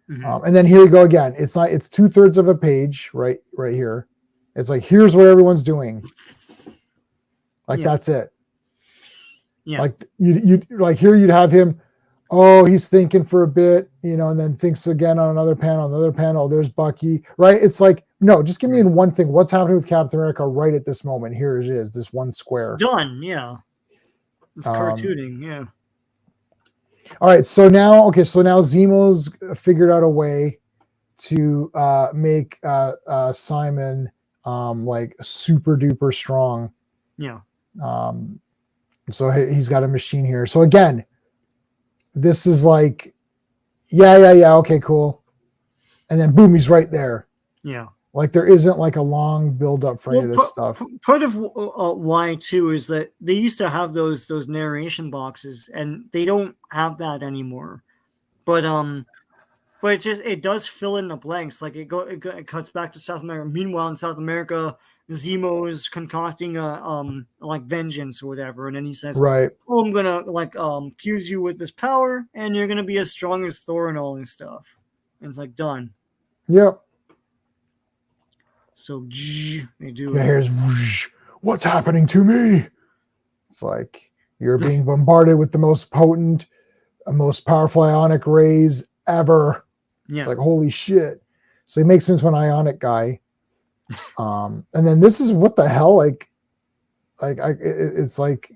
Mm-hmm. And then here you go again. It's 2/3 of a page right here. It's like, here's what everyone's doing. Like that's it. Yeah. Like you like here you'd have him. Oh, he's thinking for a bit, and then thinks again on another panel. There's Bucky, right? It's like, no, just give me in one thing. What's happening with Captain America right at this moment? Here it is, this one square. Done, yeah. It's cartooning, yeah. All right, so now Zemo's figured out a way to make Simon like super duper strong. Yeah. So he's got a machine here. So again, this is like, yeah, okay, cool. And then boom, he's right there. Yeah. Like there isn't like a long build up for any of this stuff. Part of why too is that they used to have those narration boxes, and they don't have that anymore. But it does fill in the blanks. Like it cuts back to South America. Meanwhile, in South America, Zemo is concocting like vengeance or whatever, and then he says, right, "Oh, I'm gonna like fuse you with this power, and you're gonna be as strong as Thor and all this stuff." And it's like done. Yep. So they do. Yeah, here's what's happening to me. It's like you're being bombarded with the most potent, most powerful ionic rays ever. Yeah. It's like, holy shit. So he makes him into an ionic guy. And then this is what the hell, it's like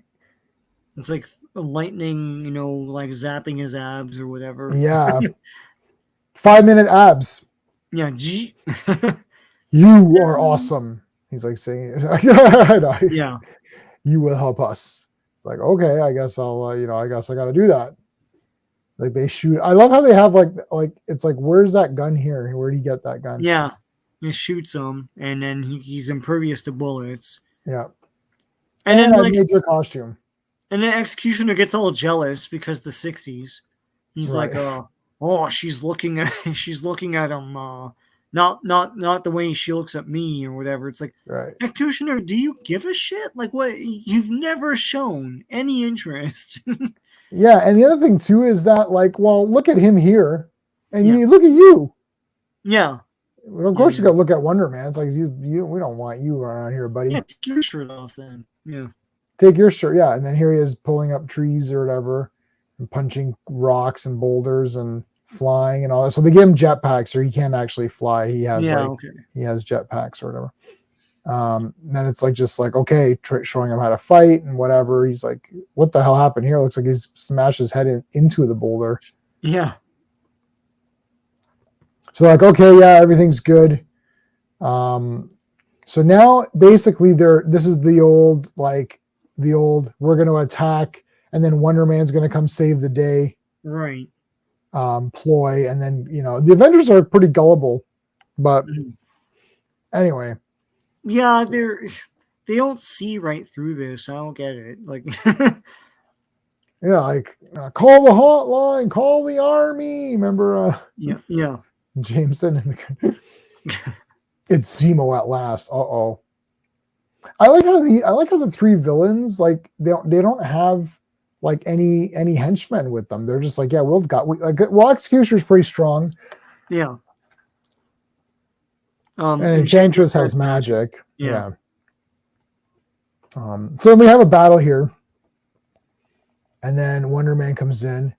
lightning, like zapping his abs or whatever. Yeah. 5-minute abs. Yeah. You are awesome. He's like saying it. Yeah. You will help us. It's like, okay, I guess I'll, I guess I got to do that. It's like they shoot. I love how they have like, it's like, where's that gun here? Where did he get that gun? Yeah. He shoots him, and then he's impervious to bullets. Yeah. And then like major costume. And then Executioner gets all jealous because the 60s. He's right. Like, oh, she's looking at him. Not the way she looks at me or whatever. It's like, right. Executioner, do you give a shit? Like, what? You've never shown any interest. Yeah, and the other thing too is that, like, well, look at him here, and you look at you. Yeah. Well, of course, you got to look at Wonder Man. It's like we don't want you around here, buddy. Yeah, take your shirt off then. Yeah. Take your shirt, yeah, and then here he is pulling up trees or whatever, and punching rocks and boulders and flying and all that. So they give him jetpacks, or he can't actually fly. He has he has jetpacks or whatever. Then it's like just like, okay, showing him how to fight and whatever. He's like, what the hell happened here? Looks like he's smashed his head into the boulder. Yeah. So like, okay, yeah, everything's good. So now basically this is the old we're going to attack and then Wonder Man's going to come save the day. Right. Ploy. And then, the Avengers are pretty gullible, but anyway. Yeah, they don't see right through this. I don't get it. Like, yeah, like call the hotline, call the army. Remember? Yeah. Jameson and it's Zemo at last. Uh-oh. I like how the 3 villains, like they don't have like any henchmen with them. They're just like, yeah, Executioner's pretty strong. Yeah. And Enchantress has magic. Yeah. So then we have a battle here. And then Wonder Man comes in.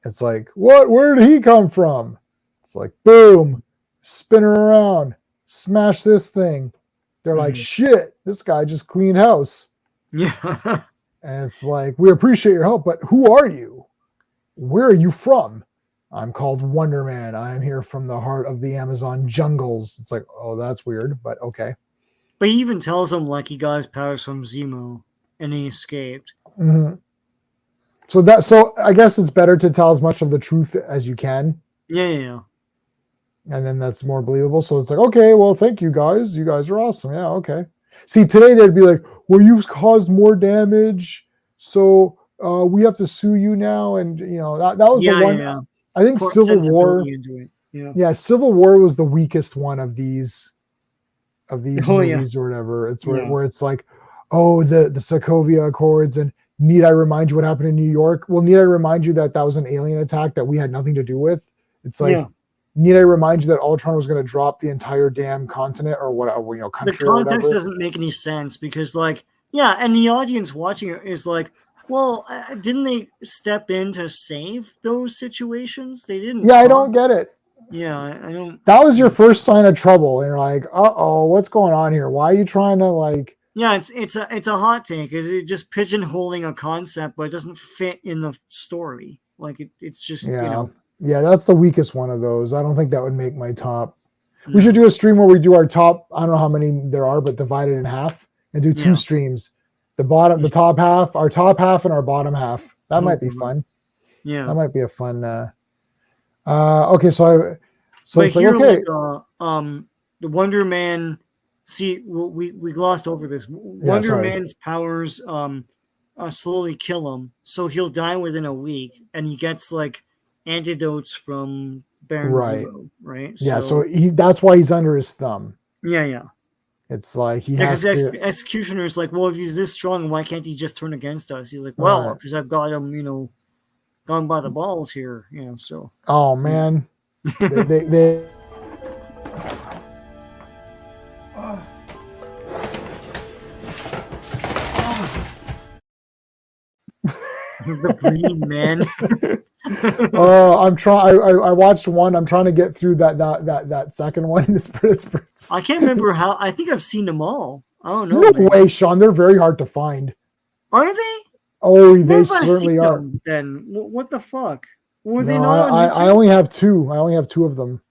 It's like, where did he come from? It's like, boom, spin her around, smash this thing. They're like, shit, this guy just cleaned house. Yeah. And it's like, we appreciate your help, but who are you? Where are you from? I'm called Wonder Man. I'm here from the heart of the Amazon jungles. It's like, oh, that's weird, but okay. But he even tells him like he got his powers from Zemo and he escaped. Mm-hmm. So I guess it's better to tell as much of the truth as you can. Yeah. And then that's more believable. So it's like, okay, well, thank you guys. You guys are awesome. Yeah, okay. See, today they'd be like, well, you've caused more damage, so we have to sue you now. And that was the one. Yeah. I think Put Civil War. sensibility into it. Yeah. Yeah, Civil War was the weakest one of these Oh yeah. movies or whatever. It's Yeah. where it's like, oh, the Sokovia Accords, and need I remind you what happened in New York? Well, need I remind you that was an alien attack that we had nothing to do with? It's like, need I remind you that Ultron was going to drop the entire damn continent or whatever, country the or context whatever? doesn't make any sense because, like, yeah, and the audience watching it is like, well, didn't they step in to save those situations? They didn't. Yeah, I don't get it. Yeah, I don't. That was your first sign of trouble, and you're like, uh-oh, what's going on here? Why are you trying to like? Yeah, it's a hot take. It's just pigeonholing a concept, but it doesn't fit in the story. Like it's just Yeah, that's the weakest one of those. I don't think that would make my top. No. We should do a stream where we do our top. I don't know how many there are, but divided in half and do two streams. The top half, our top half, and our bottom half. That might be fun. Yeah, that might be a fun. Okay, so it's like, okay. The Wonder Man. See, we glossed over this. Wonder Man's powers slowly kill him, so he'll die within a week, and he gets like antidotes from Baron Zemo, right? Yeah, so that's why he's under his thumb. Yeah. It's like he has to. Executioner's like, well, if he's this strong, why can't he just turn against us? He's like, well, because I've got him, gone by the balls here, so. Oh man, they the green man. I'm trying. I watched one. I'm trying to get through that second one. I can't remember how. I think I've seen them all. I don't know. No way, Sean. They're very hard to find. Are they? Oh, they certainly are. Then what the fuck? Were they not? I only have two. I only have two of them.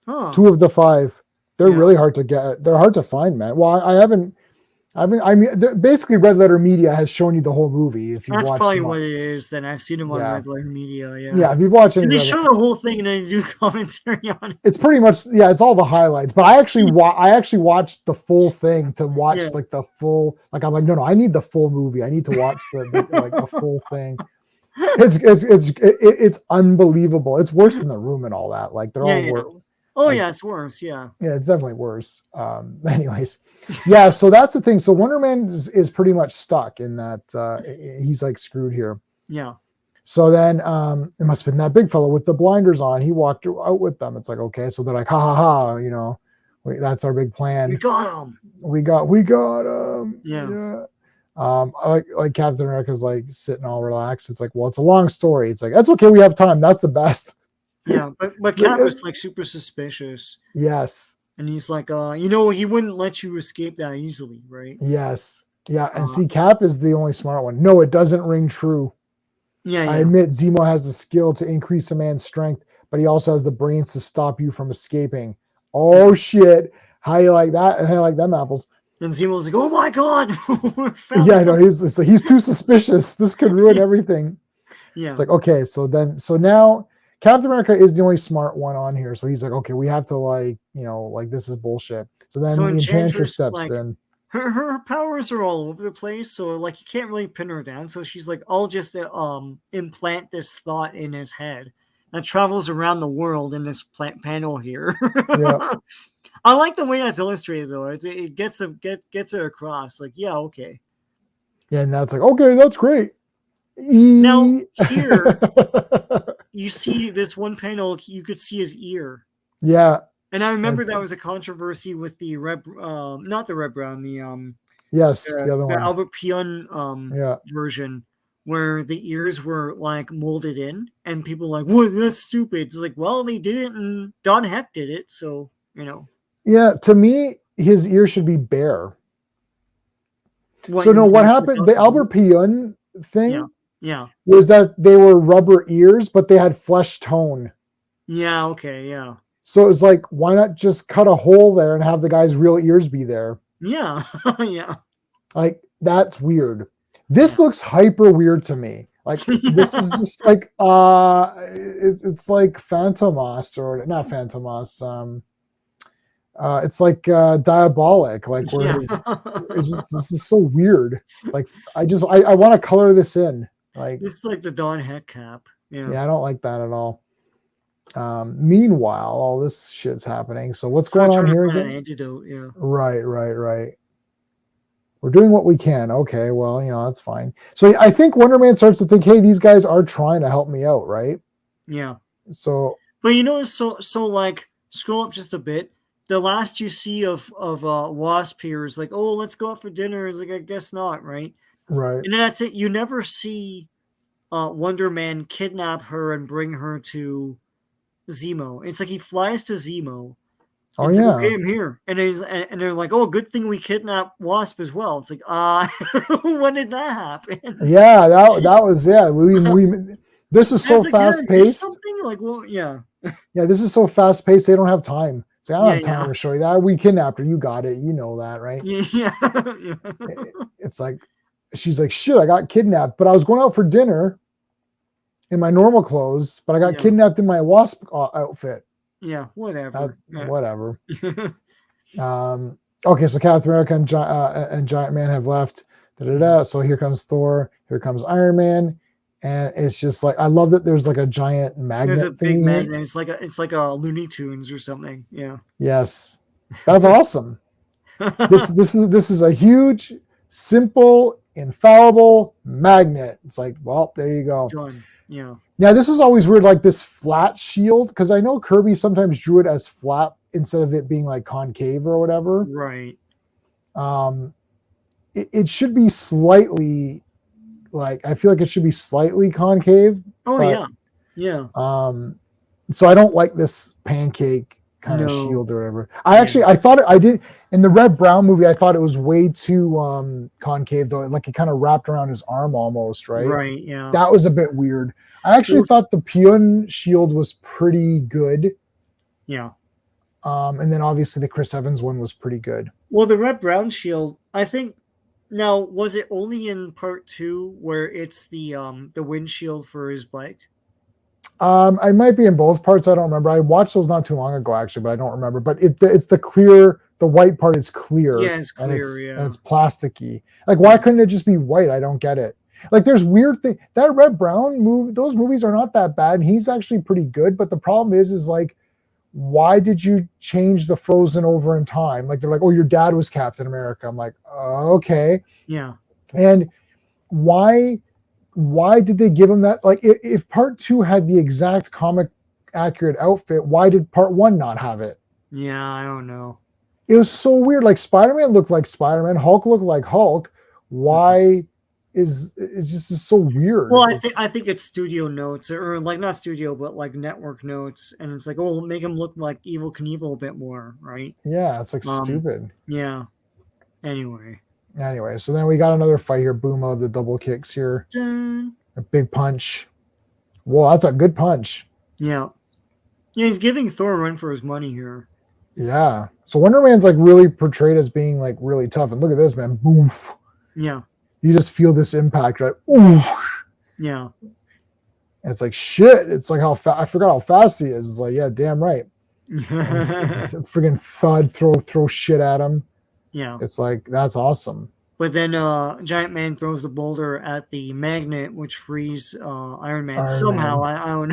Huh. 2 of the 5. They're really hard to get. They're hard to find, man. Well, I mean, basically, Red Letter Media has shown you the whole movie. If you that's watched probably what it is. Then I've seen them on Red Letter Media. Yeah, if you've watched it, they show the whole thing and then do commentary on it. It's pretty much it's all the highlights. But I actually watched the full thing to watch like the full. Like I'm like no, I need the full movie. I need to watch the full thing. It's unbelievable. It's worse than The Room and all that. Like they're all. Oh yeah, it's worse. Yeah, it's definitely worse. Anyways, yeah. So that's the thing. So Wonder Man is pretty much stuck in that. He's like screwed here. Yeah. So then it must have been that big fellow with the blinders on. He walked out with them. It's like, okay, so they're like, ha ha ha, that's our big plan. We got him. We got him. Yeah. Like Captain America's like sitting all relaxed. It's like, well, it's a long story. It's like, that's okay. We have time. That's the best. Yeah, but Cap is like super suspicious. Yes. And he's like, he wouldn't let you escape that easily, right? Yes. Yeah. And see, Cap is the only smart one. No, it doesn't ring true. Yeah. I admit Zemo has the skill to increase a man's strength, but he also has the brains to stop you from escaping. Oh shit. How you like that? How you like them apples? And Zemo's like, oh my God. Yeah, no, he's too suspicious. This could ruin everything. Yeah. It's like, okay, so now Captain America is the only smart one on here. So he's like, okay, we have to this is bullshit. So then the Enchantress steps in. Her powers are all over the place. So you can't really pin her down. So she's like, I'll just implant this thought in his head that travels around the world in this panel here. Yeah. I like the way that's illustrated though. It gets her across. Like, yeah, okay. Yeah, and that's like, okay, that's great. Now here, you see this one panel. You could see his ear. Yeah, and I remember that was a controversy with the not the Red Brown, the the other one, Albert Pion version, where the ears were like molded in, and people were like, "What? That's stupid." It's like, well, they did it, and Don Heck did it, so Yeah, to me, his ear should be bare. What happened? The Albert Pion thing. Yeah. Was that they were rubber ears, but they had flesh tone. Yeah, okay, yeah. So it's like, why not just cut a hole there and have the guy's real ears be there? Yeah, yeah, Like that's weird. yeah, This looks hyper weird to me. Like this yeah, is just like it's like Phantomos or not Phantomos. It's like Diabolic. Like where yeah. his it's just this is so weird. Like I want to color this in. Like It's like the Dawn Heck cap. Yeah. yeah, I don't like that at all. Meanwhile, all this shit's happening. So what's So I'm going on trying to here find an again? antidote. Yeah. Right, right, right. We're doing what we can. Okay, well, that's fine. So I think Wonder Man starts to think, hey, these guys are trying to help me out, right? Yeah. So But so like scroll up just a bit. The last you see of Wasp here is like, oh, let's go out for dinner. Is like, I guess not, right? right. And then that's it. You never see Wonder Man kidnap her and bring her to Zemo. It's like he flies to Zemo. Oh And it's like, okay, yeah. I'm here. And they're like, oh, good thing we kidnapped Wasp as well. It's like, when did that happen? Yeah, that was yeah. We this is And so it's like, yeah, fast here's paced. something. Like, well, yeah. Yeah, this is so fast paced. They don't have time. Say, I don't Yeah, have time yeah. to show you that. We kidnapped her. You got it. You know that, right? Yeah, yeah. Yeah. It's like she's like, shit, I got kidnapped, but I was going out for dinner in my normal clothes, but I got Yeah. kidnapped in my wasp outfit. Yeah, whatever. Yeah. Whatever. Okay, so Captain America and Giant Man have left. Da-da-da. So here comes Thor. Here comes Iron Man, and it's just like I love that there's like a giant There's a magnet big thingy here. magnet. It's like a Looney Tunes or something. Yeah. Yes, that's awesome. This is a huge, simple, infallible magnet. It's like, well, there you go. Done. Yeah. Now this is always weird, like this flat shield, because I know Kirby sometimes drew it as flat instead of it being like concave or whatever. Right. Um, it should be slightly like I feel like it should be slightly concave, Oh but yeah. Yeah. so I don't like this pancake kind of No. shield or whatever. Yeah. I thought I did in the Red Brown movie. I thought it was way too concave though, like it kind of wrapped around his arm almost, right? Right. Yeah. That was a bit weird. I actually Well, thought the Pune shield was pretty good. yeah. And then obviously the Chris Evans one was pretty good. Well, the red brown shield. I think. Now, was it only in part 2 where it's the windshield for his bike? I might be in both parts. I don't remember. I watched those not too long ago, actually, but I don't remember. But it's the clear. The white part is clear, Yeah, it's and clear. Yeah. it's plasticky. Like, why couldn't it just be white? I don't get it. Like, there's weird thing that Red Brown movie. Those movies are not that bad. And he's actually pretty good. But the problem is like, why did you change the Frozen over in time? Like, they're like, oh, your dad was Captain America. I'm like, okay. Yeah. And why did they give him that? Like, if part 2 had the exact comic accurate outfit, why did part 1 not have it? Yeah. I don't know. It was so weird. Like, Spider-Man looked like Spider-Man, Hulk looked like Hulk. Why is it's just so weird? Well, I think it's studio notes or like not studio, but like network notes, and it's like, oh, make him look like Evil Knievel a bit more, right? Yeah, it's like Um. stupid. Yeah. Anyway. Anyway, so then we got another fight here. Boom, of the double kicks here. Dun. A big punch. Whoa, that's a good punch. Yeah. Yeah. He's giving Thor a run for his money here. Yeah. So Wonder Man's like really portrayed as being like really tough. And look at this, man. Boof. Yeah. You just feel this impact, right? Oof. Yeah. And it's like shit. It's like I forgot how fast he is. It's like, yeah, damn right. It's friggin' thud, throw shit at him. Yeah. It's like that's awesome. But then Giant Man throws the boulder at the magnet, which frees Iron Man Iron somehow. Man. I don't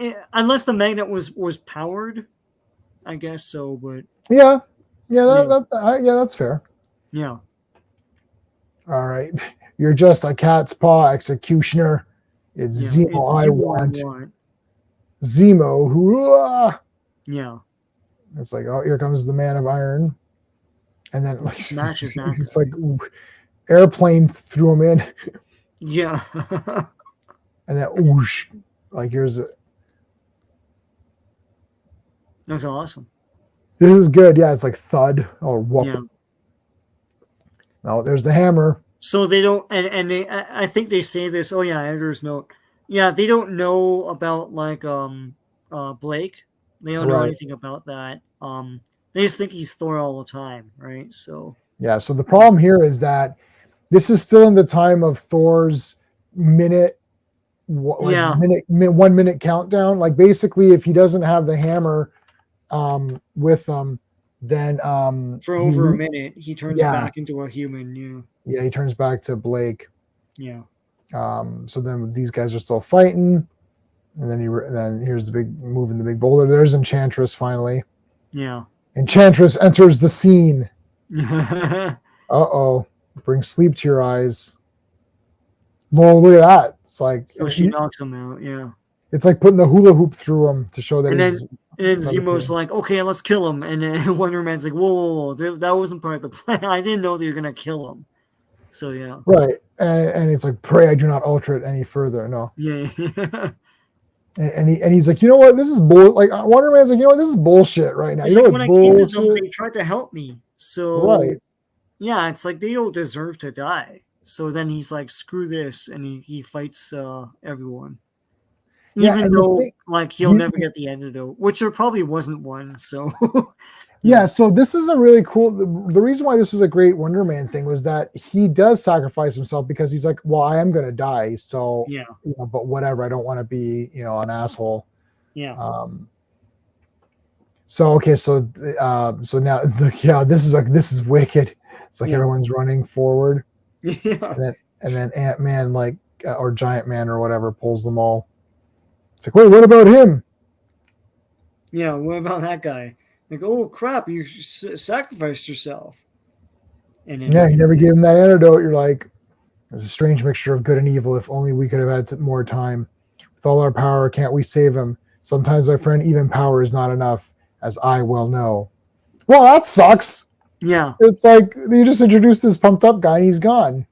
know. Unless the magnet was powered, I guess so. But Yeah. Yeah, that's fair. yeah. All right. You're just a cat's paw executioner. It's Yeah. Zemo It's I Zemo I want. want. Zemo, who Yeah. it's like, oh, here comes the man of iron. And then like, Smashes that it's guy. like airplane threw him in. Yeah. And then whoosh. Like here's it. That's awesome. This is good. Yeah, it's like thud or whoop. Yeah. Oh, there's the hammer. So they don't, and they, I think they say this. Oh yeah, editor's note. Yeah, they don't know about like Blake. They don't know Right. anything about that. They just think he's Thor all the time, right? So Yeah. So the problem here is that this is still in the time of Thor's minute, like yeah, 1 minute countdown. Like basically, if he doesn't have the hammer with him, then for over a minute, he turns yeah, back into a human. he turns back to Blake. Yeah, So then these guys are still fighting, and then here's the big moving the big boulder. There's Enchantress finally. yeah, Enchantress enters the scene. yeah. Uh-oh. Bring sleep to your eyes. Lord, look at that. It's like So she knocks him out. Yeah, it's like putting the hula hoop through him to show that and then he's and then Zemo's levitating. like, "Okay, let's kill him." And then Wonder Man's like, "Whoa, whoa, whoa. That wasn't part of the plan. I didn't know that you're gonna kill him." So yeah, Right. And it's like, pray I do not alter it any further. No. yeah, And he's like, you know what? This is bull. Like Wonder Man's like, you know what? This is bullshit right now. You It's know like what's when I came to them, bullshit? they tried to help me. Right. So yeah, it's like they don't deserve to die. So then he's like, "Screw this," and he fights everyone. Yeah. Even And the though thing, like he'll he, never get the antidote, which there probably wasn't one. So yeah. yeah, So this is a really cool. The reason why this was a great Wonder Man thing was that he does sacrifice himself because he's like, well, I am going to die. So, yeah, but whatever. I don't want to be, an asshole. yeah, Um, so okay, so now this is wicked. It's like yeah, everyone's running forward, yeah, and then Ant Man or Giant Man or whatever pulls them all. It's like, wait, what about him? yeah. What about that guy? Like, oh crap, you sacrificed yourself, and Yeah, then he never gave him that antidote. You're like, it's a strange mixture of good and evil. If only we could have had more time. With all our power, can't we save him? Sometimes, my friend, even power is not enough, as I well know. Well, that sucks. yeah. It's like you just introduced this pumped up guy and he's gone.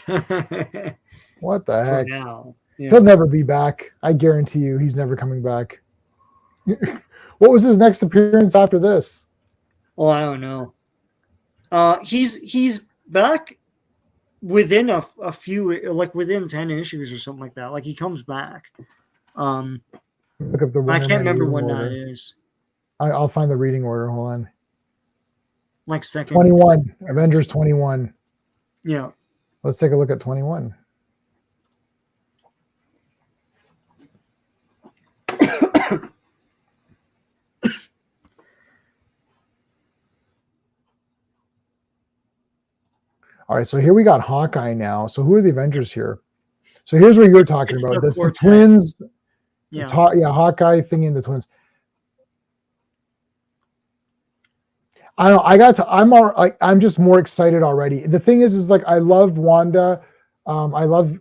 What the For heck? now, He'll yeah. never be back. I guarantee you, he's never coming back. What was his next appearance after this? Oh, I don't know. He's back within a few, like within 10 issues or something like that. Like he comes back. Um, Look up the I Wonder can't Man remember reading when that order. is. I'll find the reading order. Hold on. Like second 21. appearance. Avengers 21. Yeah. Let's take a look at 21. All right, so here we got Hawkeye now. So who are the Avengers here? So here's what you're talking It's about. the That's the quartet. twins. It's Yeah. Hawkeye thing in the twins. I don't know, I'm just more excited already. The thing is like I love Wanda. I love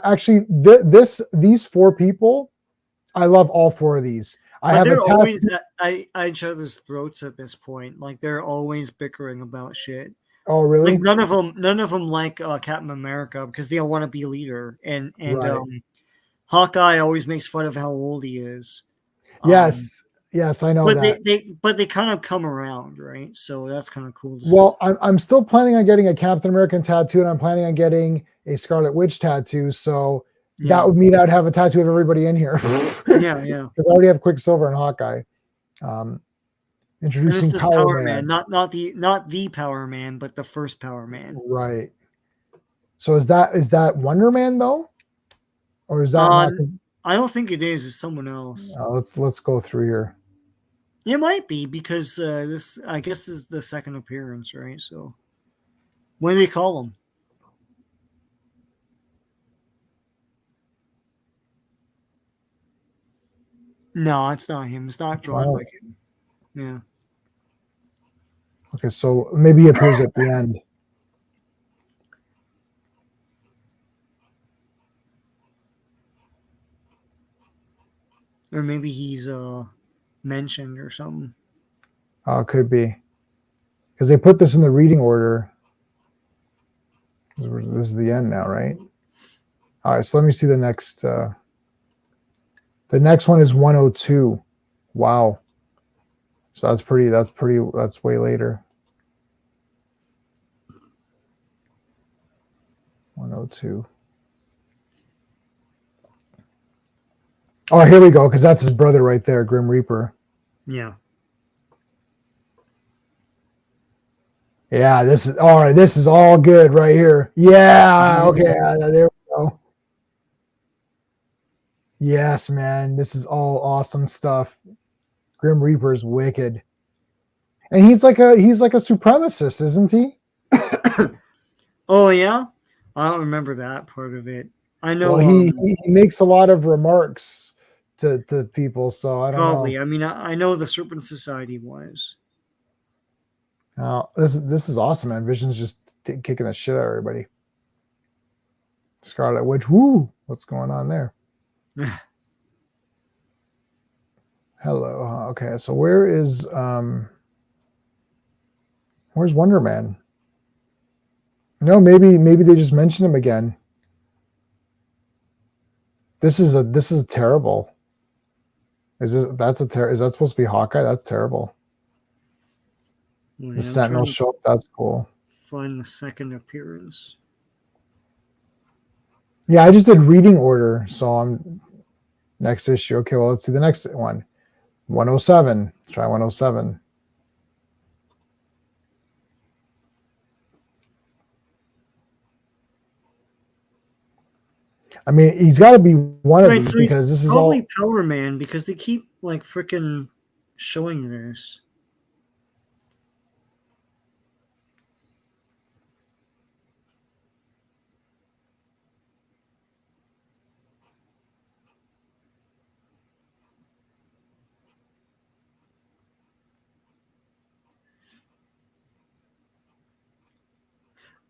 actually these four people. I love all four of these. I But have a they're always tattoo. at each other's throats at this point. Like they're always bickering about shit. Oh, Like really? none of them like Captain America because they all want to be leader, and Right. Hawkeye always makes fun of how old he is. Um, Yes. Yes, I know but that. they kind of come around, right? So that's kind of cool to see. Well, I'm still planning on getting a Captain American tattoo, and I'm planning on getting a Scarlet Witch tattoo. So that Yeah, would mean I'd have a tattoo of everybody in here yeah, yeah. because I already have Quicksilver and Hawkeye. Um, And this introducing is Power Power Man, Man. not the Power Man, but the first Power Man. Right. So is that Wonder Man though, or is that Uh, not? I don't think it is. It's someone else. Let's go through here. It might be because this, I guess, is the second appearance, right? So what do they call him? No, it's not him. It's not It's drawn not, like him. Yeah. okay, so maybe he appears at the end. Or maybe he's mentioned or something. Oh, it could be because they put this in the reading order. This is the end now, right? All right, so let me see the next. The next one is 102. Wow. So that's way later. 102. Oh, here we go, because that's his brother right there, Grim Reaper. Yeah. Yeah, this is all right. This is all good right here. Yeah, okay, there we go. Yes, man, this is all awesome stuff. Grim Reaper's wicked, and he's like a supremacist, isn't he? Oh yeah, I don't remember that part of it. I Well, know. he makes a lot of remarks to people, so I don't know. Probably. I mean, I know the Serpent Society was. This is awesome, man. Vision's just kicking the shit out of everybody. Scarlet Witch, woo! What's going on there? Hello. Okay, so where's Wonder Man? No, maybe they just mentioned him again. This is terrible. Is that supposed to be Hawkeye? That's terrible. Wait, The I'm trying Sentinels to show up. That's cool. find the second appearance. Yeah, I just did reading order, so I'm next issue. Okay, well let's see the next one. 107. Try 107. I mean, he's got to be one of Right, these so he's because this is probably all Power Man because they keep like freaking showing this.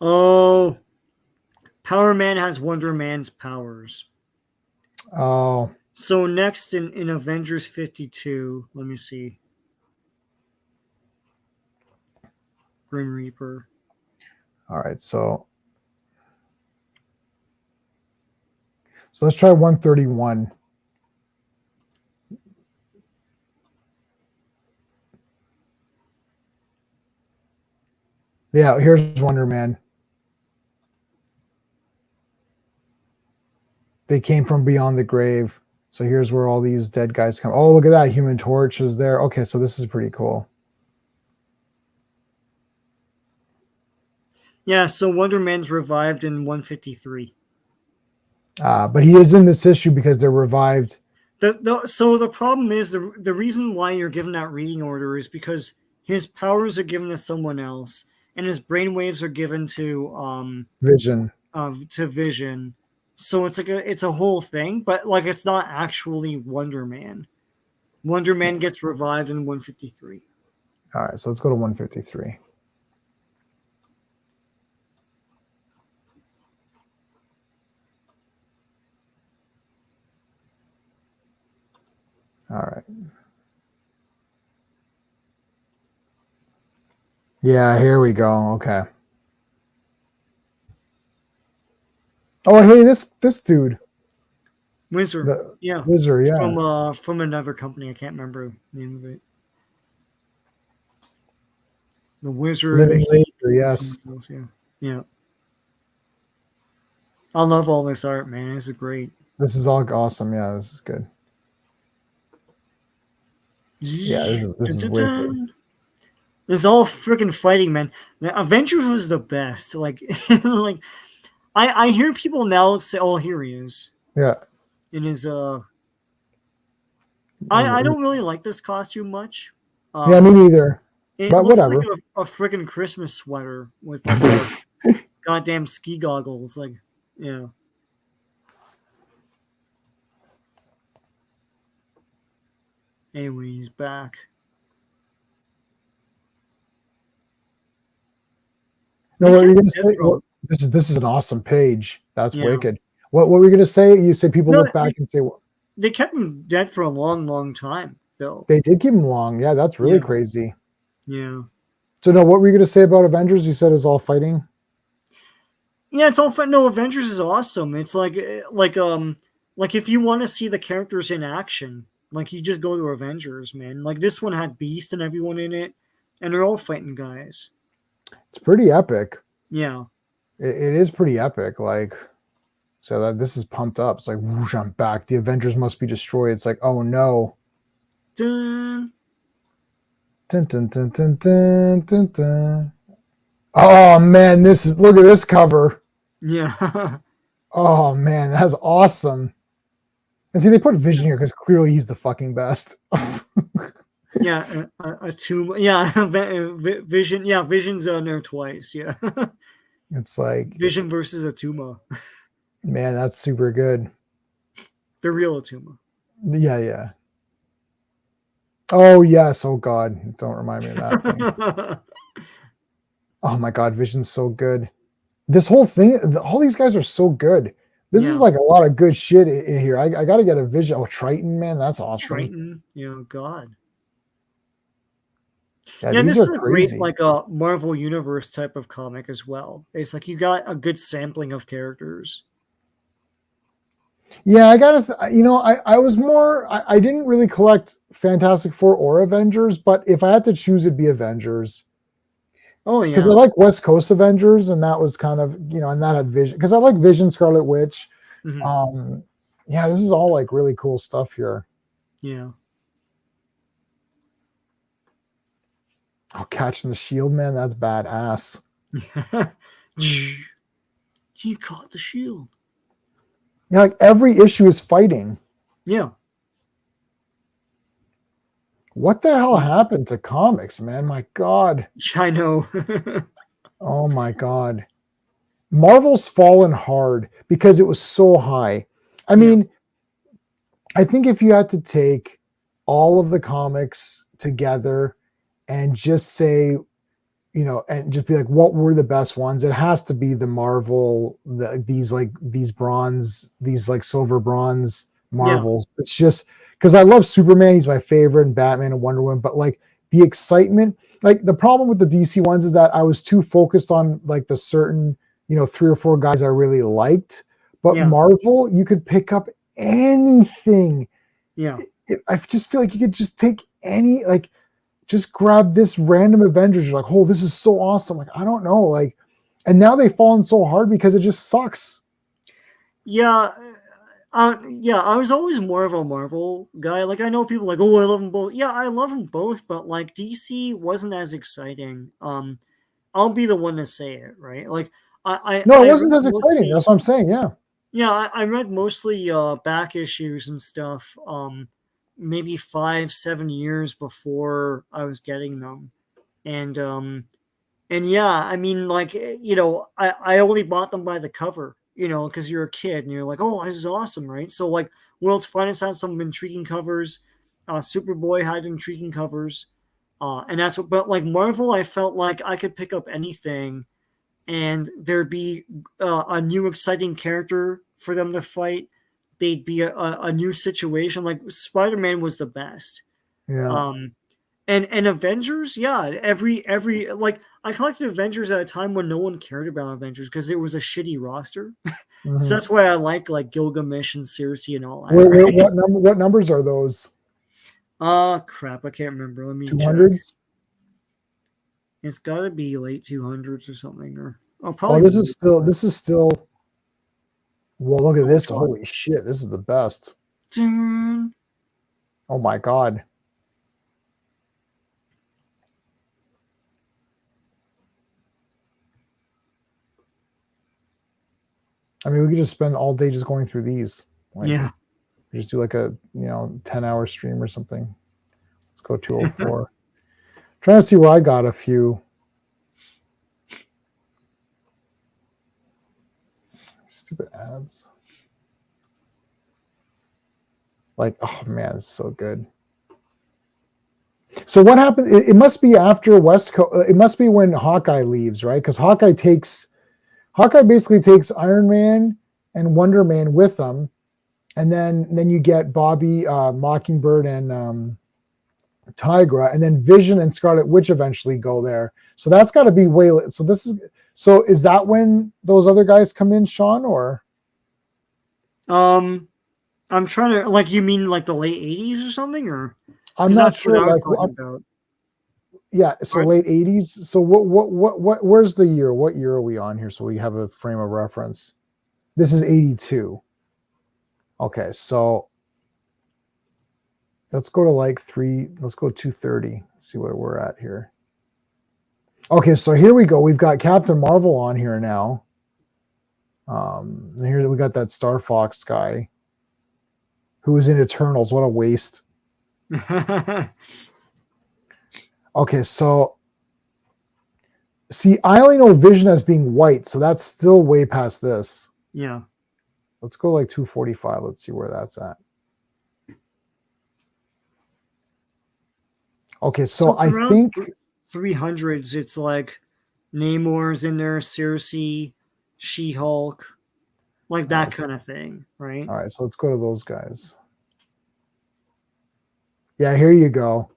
Oh, Power Man has Wonder Man's powers. oh, So next in Avengers 52, let me see. Grim Reaper. all right. So let's try 131. Yeah, here's Wonder Man. They came from beyond the grave. So here's where all these dead guys come. Oh, look at that. Human Torch is there. Okay, so this is pretty cool. Yeah, so Wonder Man's revived in 153. But he is in this issue because they're revived. So the problem is the reason why you're given that reading order is because his powers are given to someone else, and his brainwaves are given Vision. to Vision. So it's a whole thing, but like it's not actually Wonder Man. Wonder Man gets revived in 153. All right, so let's go to 153. All right. Yeah, here we go. Okay. Oh, hey, this dude. Wizard, The yeah, Wizard, yeah. from another company. I can't remember the name of it. The Wizard, the Living Heat, Laser, something yes. else. Yeah, yeah. I love all this art, man. This is great. This is all awesome. Yeah, this is good. Yeah, this is wicked. It's all freaking fighting, man. The Avengers was the best. Like, like I hear people now say, "Oh, here he is." Yeah. In his I don't really like this costume much. Yeah, me Um, neither. it But looks like whatever. a freaking Christmas sweater with like the goddamn ski goggles. Like, yeah. Anyway, he's back. No, They what were you kept gonna say? Deathstroke. This is an awesome page. That's Yeah. wicked. What were you gonna say? You said people No, look back and say well, they kept him dead for a long, long time, though. they did keep him long. Yeah, that's really Yeah. crazy. Yeah. So no, what were you gonna say about Avengers? You said it's all fighting. Yeah, it's all fun. No, Avengers is awesome. It's like if you want to see the characters in action, like you just go to Avengers, man. Like this one had Beast and everyone in it, and they're all fighting guys. It's pretty epic. Yeah. It is pretty epic. Like so that this is pumped up. It's like whoosh, I'm back. The Avengers must be destroyed. It's like oh no. Dun. Dun, dun, dun, dun, dun, dun, dun. Oh man, look at this cover. Yeah. Oh man, that's awesome. And see, they put Vision here because clearly he's the fucking best. Yeah, a tomb. Yeah, Vision. Yeah, Vision's on there twice. Yeah, It's like, Vision versus Atuma, man, that's super good. the real Atuma. Yeah, yeah. Oh yes. Oh god, don't remind me of that thing. Oh my god, Vision's so good. This whole thing, all these guys are so good. This is Yeah, like a lot of good shit in here. I got to get a Vision. Oh, Triton, man, that's awesome. Triton. God. Yeah, Yeah, and these this are is a great crazy. like a Marvel Universe type of comic as well. It's like you got a good sampling of characters. Yeah, I gotta, I was more, I didn't really collect Fantastic Four or Avengers, but if I had to choose, it'd be Avengers. Oh Because I yeah. like West Coast Avengers, and that was kind of, and that had Vision. Because I like Vision, Scarlet Witch. Hmm. Um, yeah, this is all like really cool stuff here. Yeah. Oh, Catching the Shield, man, that's badass. He caught the shield. Yeah, like every issue is fighting. Yeah. What the hell happened to comics, man? My God. I know. Oh my God. Marvel's fallen hard because it was so high. I Yeah. mean, I think if you had to take all of the comics together and just say, and just be like, what were the best ones? It has to be the Marvel, these bronze, these like silver bronze Yeah. Marvels. It's just because I love Superman, he's my favorite, and Batman and Wonder Woman, but like the excitement, like the problem with the DC ones is that I was too focused on like the certain, three or four guys I really liked. But Yeah. Marvel, you could pick up anything. Yeah. I just feel like you could just take any, like, just grab this random Avengers. You're like, oh, this is so awesome. Like, I don't know. Like, and now they've fallen so hard because it just sucks. Yeah. Yeah, I was always more of a Marvel guy. Like, I know people like, oh, I love them both. Yeah, I love them both, but like DC wasn't as exciting. I'll be the one to say it, right? Like, No, it I wasn't read as exciting. mostly, That's what I'm saying. Yeah. yeah, I read mostly back issues and stuff. Maybe 5, 7 years before I was getting them, and yeah, I mean, like, I only bought them by the cover, because you're a kid and you're like, oh, this is awesome, right? So, like, World's Finest had some intriguing covers. Superboy had intriguing covers. And that's what, but like Marvel, I felt like I could pick up anything and there'd be a new exciting character for them to fight. They'd be a new situation. Like, Spider-Man was the best. Yeah. Um, and Avengers, yeah, every like I collected Avengers at a time when no one cared about Avengers because it was a shitty roster. So Mm-hmm. that's why I like Gilgamesh and Circe and all that, Where, right? what numbers are those? Crap, I can't remember. Let me Two check. hundreds? It's got to be late 200s or something, or Oh, probably more than that. this is still, well, look at Oh this. god. Holy shit. This is the best. Dun. Oh my God. I mean, we could just spend all day just going through these. Like, Yeah. just do like a, 10-hour stream or something. Let's go 204. Trying to see where I got a few. Stupid ads. Like, oh man, it's so good. So what happened? It must be after West Coast. It must be when Hawkeye leaves, right? Because Hawkeye basically takes Iron Man and Wonder Man with him, and then you get Bobby, Mockingbird, and Tigra, and then Vision and Scarlet Witch eventually go there. So that's got to be way. So is that when those other guys come in, Sean, or? Um, I'm trying to, like, you mean like the late 80s or something, or I'm because not that's what sure. I was Like, talking about. yeah, so Right. late 80s. So what where's the year? What year are we on here so we have a frame of reference? This is 82. Okay, so let's go to like let's go 230. See where we're at here. Okay, so here we go. We've got Captain Marvel on here now. And here we got that Star Fox guy who was in Eternals. What a waste. Okay, so see, I only know Vision as being white, so that's still way past this. Yeah. Let's go like 245. Let's see where that's at. Okay, so I around think 300s, it's like Namor's in there, Cersei, She-Hulk, like that kind of thing, right? all right, so let's go to those guys. Yeah, here you go.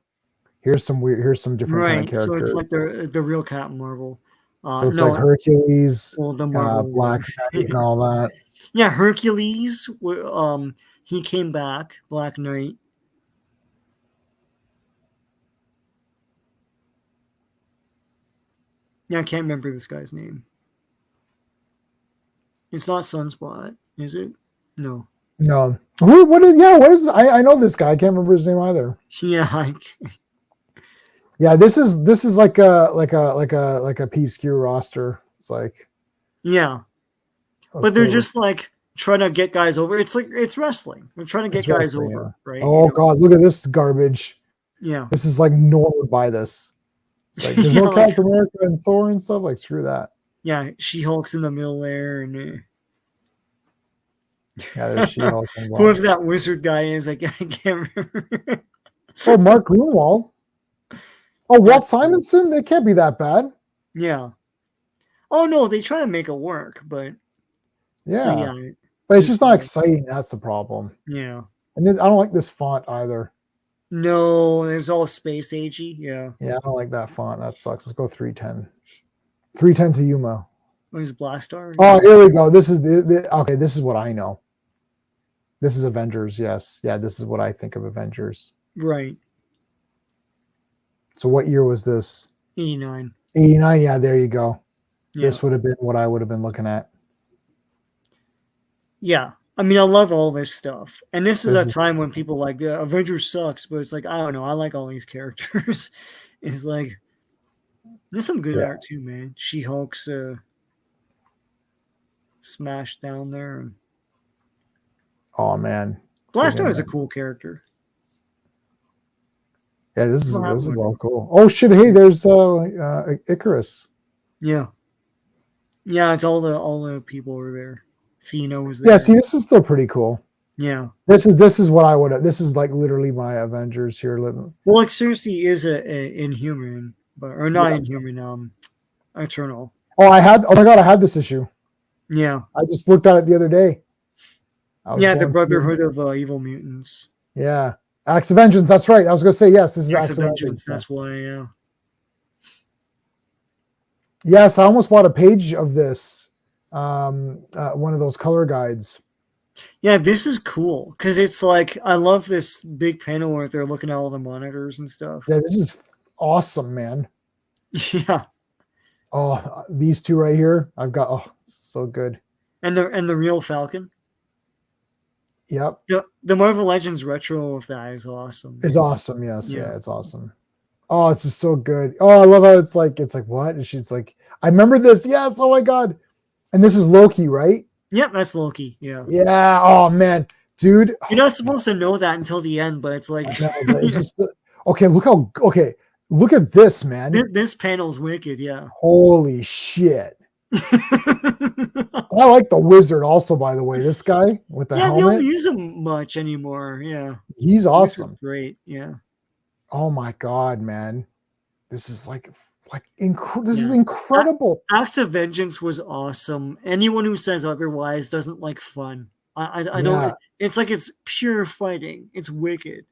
Here's some weird. Here's some different kind of Right. So it's characters. like the real Captain Marvel. So it's like No, Hercules, well, the Marvel Black one. Knight, and all that. Yeah, Hercules. He came back. Black Knight. Yeah, I can't remember this guy's name. It's not Sunspot, is it? No. No, who? What is? Yeah, what is? I know this guy. I can't remember his name either. Yeah. Yeah, this is like a PSQ roster. It's like Yeah. But they're just like trying to get guys over. It's like it's wrestling. They're trying to get guys over, right? Oh God, look at this garbage. Yeah. This is like no one would buy this. It's like there's no Captain America and Thor and stuff. Like screw that. Yeah, She-Hulk's in the middle there, and yeah, there's She-Hulk. Whoever that wizard guy is, I can't remember. Oh, Mark Greenwald. Oh, Walt Simonson. It can't be that bad. Yeah. Oh no, they try to make it work, but yeah, so, yeah, but it's just not exciting. That's the problem. Yeah, and then I don't like this font either. No, there's all space agey. Yeah, I don't like that font. That sucks. Let's go 310. 310 to Yuma. Who's Blastar? Oh, here we go. This is okay. This is what I know. This is Avengers. Yes, yeah. This is what I think of Avengers. Right. So what year was this? 89. 89. Yeah, there you go. Yeah. This would have been what I would have been looking at. Yeah. I mean, I love all this stuff. And this is a time when people like, Avengers sucks, but it's like, I don't know. I like all these characters. It's like, there's some good art too, man. She-Hulk's smashed down there. Oh, man. Blastar is a cool character. Yeah, this is all cool. Oh, shit. Hey, there's Icarus. Yeah. Yeah, it's all the people over there. Cena was there. Yeah, see, this is still pretty cool. Yeah. This is what I would have. This is like literally my Avengers here. Well, like Cersei is a Inhuman, or not Inhuman, Eternal. Oh, I had. Oh my God, I had this issue. Yeah. I just looked at it the other day. Yeah, the Brotherhood of Evil Mutants. Yeah, Acts of Vengeance. That's right. I was going to say yes. This is Acts of Vengeance. That's why. Yeah. Yes, I almost bought a page of this. One of those color guides. Yeah, this is cool because it's like I love this big panel where they're looking at all the monitors and stuff. Yeah, this is awesome, man. Yeah. Oh, these two right here. I've got. Oh, so good. And the real Falcon. Yep. The Marvel Legends retro of that is awesome. It's awesome. Yes. Yeah, it's awesome. Oh, it's just so good. Oh, I love how it's like what? And she's like, I remember this. Yes. Oh my God. And this is Loki, right? Yep, that's Loki. Yeah. Yeah. Oh man, dude. You're not supposed to know that until the end, but it's like it's just okay. Look at this, man. This panel's wicked. Yeah. Holy shit. I like the wizard also, by the way. This guy with the helmet. They don't use him much anymore. Yeah. He's awesome. Great. Yeah. Oh my God, man. This is this is incredible. Acts of Vengeance was awesome. Anyone who says otherwise doesn't like fun. I don't. It's like it's pure fighting. It's wicked.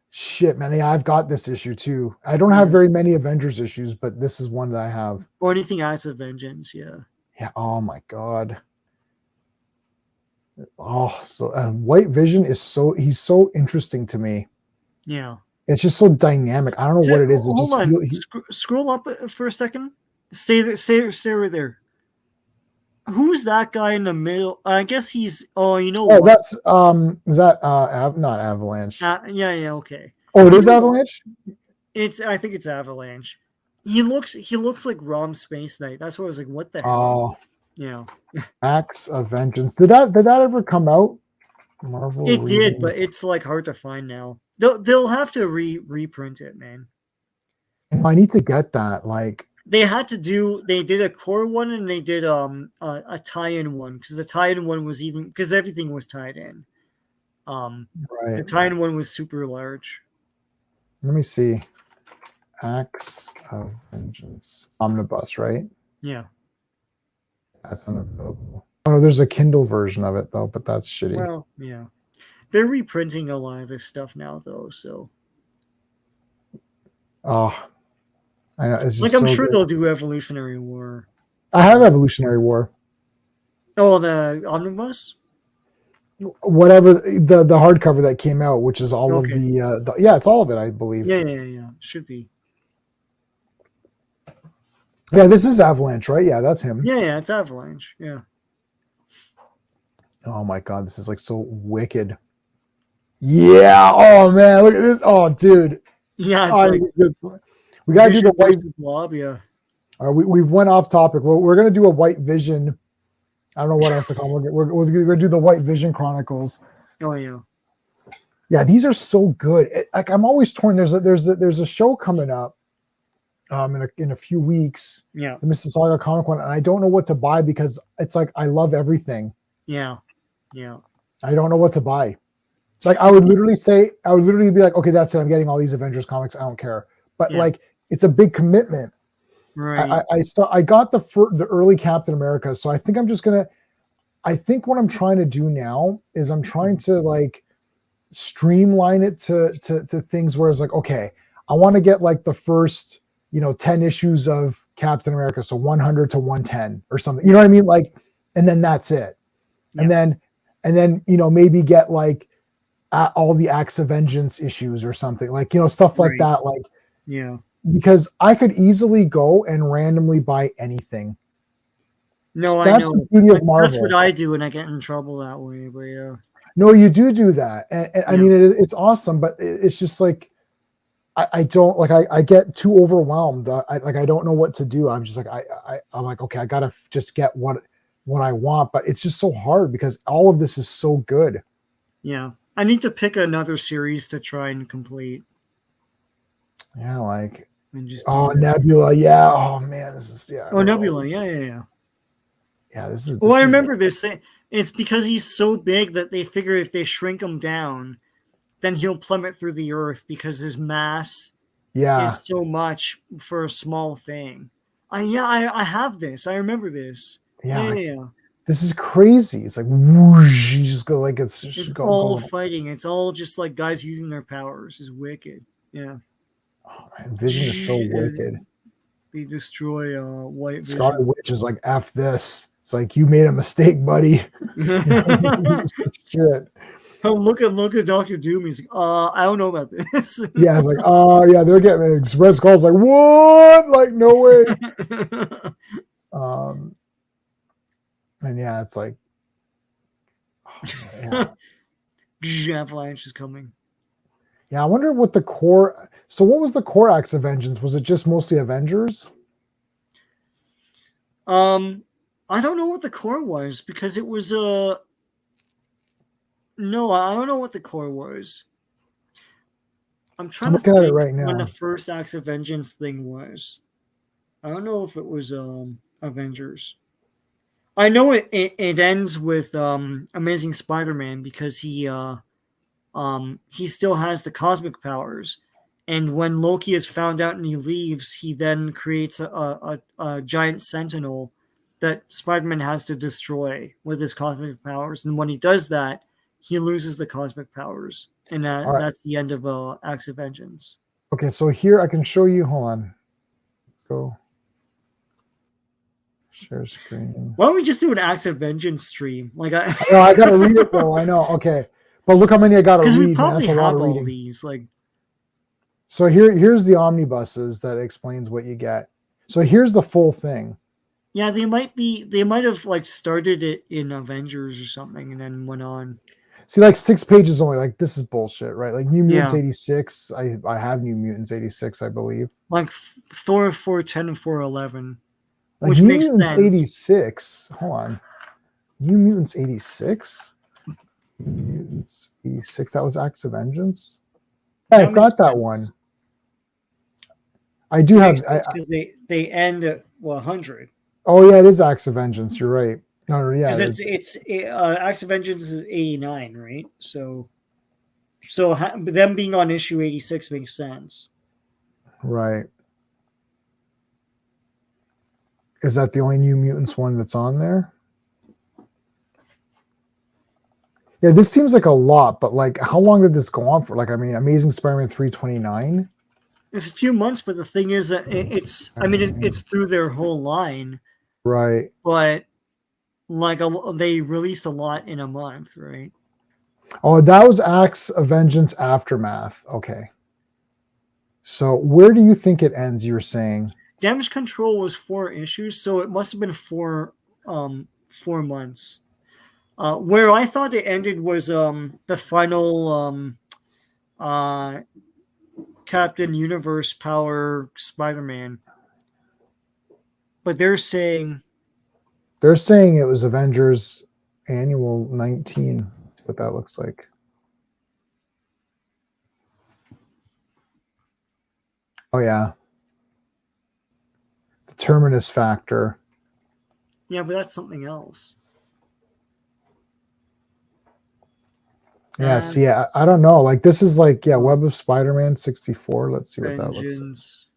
Shit, man. Yeah, I've got this issue too. I don't have very many Avengers issues, but this is one that I have. Or anything Acts of Vengeance, yeah. Yeah. Oh my God. Oh, so White Vision is he's so interesting to me. Yeah. It's just so dynamic. I don't know what it is. Hold on. Scroll up for a second. Stay right there. Who's that guy in the middle? I guess he's. Oh, you know what? That's Is that not Avalanche? Yeah. Okay. Oh, it is Avalanche. I think it's Avalanche. He looks like Rom Space Knight. That's what I was like, what the hell? Oh, Yeah. Acts of Vengeance. Did that ever come out? Marvel It did, reading. but it's like hard to find now. They'll have to reprint it, man. I need to get that. Like, They did a core one and they did a tie-in one because the tie-in one was even because everything was tied in. The right. tie-in one was super large. Let me see. Acts of Vengeance. Omnibus, right? Yeah. That's unavailable. Oh no, there's a Kindle version of it though, but that's shitty. Well, yeah. They're reprinting a lot of this stuff now though, so Oh, I know it's like just I'm so sure good. they'll do Evolutionary War. I have Evolutionary War. Oh, the omnibus? Whatever the hardcover that came out, which is all of Okay. the yeah, it's all of it, I believe. Yeah. Should be. Yeah, this is Avalanche, right? Yeah, that's him. Yeah, it's Avalanche. Yeah. Oh my god, this is like so wicked. Yeah. Oh man, look at this. Oh dude. Yeah, it's Oh, like we gotta do the Vision white. versus Blob, yeah. We've went off topic. We're gonna do a White Vision. I don't know what else to call it. We're gonna do the White Vision Chronicles. Oh yeah. Yeah, these are so good. Like I'm always torn. There's a show coming up in a few weeks, Yeah. the Mississauga Comic Con, and I don't know what to buy because it's like I love everything. Yeah. Yeah. I don't know what to buy. Like I would literally be like, okay, that's it. I'm getting all these Avengers comics. I don't care. But Yeah. like, it's a big commitment. Right. I got the early Captain America, so I think I'm just gonna. I think what I'm trying to do now is I'm trying to like streamline it to things where it's like, okay, I want to get like the first 10 issues of Captain America, so 100 to 110 or something. You know what I mean? Like, and then that's it. And Yeah. then maybe get like all the Acts of Vengeance issues or something, like stuff like Right. that, like Yeah. because I could easily go and randomly buy anything. No, I That's the know. beauty of Like that's what Marvel. I do and I get in trouble that way, but yeah. No, you do that, and I Yeah. mean it's awesome, but it's just like I don't like I get too overwhelmed. I don't know what to do. I'm just like I'm like, okay, I gotta just get what I want, but it's just so hard because all of this is so good. Yeah. I need to pick another series to try and complete Yeah, like and just do oh that. Nebula, yeah. Oh man, this is yeah. Oh, Nebula. Yeah. Yeah, Well, I this is remember this thing. It's because he's so big that they figure if they shrink him down, then he'll plummet through the earth because his mass yeah, is so much for a small thing. I have this. I remember this. yeah. Yeah, Like yeah, yeah. this is crazy. It's like whoosh, you just go like it's It's just all going. fighting. It's all just like guys using their powers. Is wicked. Yeah. Oh man, Vision is so wicked. They destroy White Scarlet Vision. Witch is like F this. It's like you made a mistake, buddy. Shit. Oh, look at Doctor Doom. He's like, I don't know about this. Yeah, it's like, oh yeah, they're getting Red Skull's like, what? Like, no way. Um, and yeah, it's like, oh, yeah. Avalanche is coming. Yeah, I wonder what the core. So, what was the core Acts of Vengeance? Was it just mostly Avengers? I don't know what the core was because it was no, I don't know what the core was. I'm trying I'm to looking at it think right when the now. first Acts of Vengeance thing was. I don't know if it was Avengers. I know it ends with Amazing Spider-Man because he still has the cosmic powers. And when Loki is found out and he leaves, he then creates a giant sentinel that Spider-Man has to destroy with his cosmic powers. And when he does that, he loses the cosmic powers. And All right. that's the end of Acts of Vengeance. Okay, so here I can show you. Hold on. Go. Share screen. Why don't we just do an Acts of Vengeance stream? Like I gotta read it though. I know. Okay, but look how many I gotta because we read, man. probably That's a lot have of all reading. these. Like So here's the omnibuses that explains what you get. So here's the full thing. yeah, they might have like started it in Avengers or something and then went on. See, like 6 pages only. Like this is bullshit, right? Like New Mutants Yeah, 86. I have New Mutants 86, I believe. like Thor 410 and 411, Like which New makes Mutants sense. 86. Hold on. New Mutants 86? Mutants 86. That was Acts of Vengeance? Yeah, That I've got makes that sense. one. I do It have makes sense because they end at 100. oh yeah, it is Acts of Vengeance. You're right. Oh yeah, Because it's Acts of Vengeance is 89, right? So them being on issue 86 makes sense. right. Is that the only New Mutants one that's on there? Yeah, this seems like a lot, but like, how long did this go on for? Like, I mean, Amazing Spider-Man 329. It's a few months, but the thing is that it's I mean it's through their whole line, Right. but like they released a lot in a month, right? Oh, that was Acts of Vengeance Aftermath. Okay. So where do you think it ends? You were saying. Damage Control was 4 issues, so it must have been 4 months. Where I thought it ended was the final uh, Captain Universe Power Spider-Man, but They're saying it was Avengers Annual 19. That's what that looks like. Oh yeah. The Terminus Factor. yeah, but that's something else. Yeah, And see, I don't know. Like this is like, yeah, Web of Spider-Man 64. Let's see what that looks like. Vengeance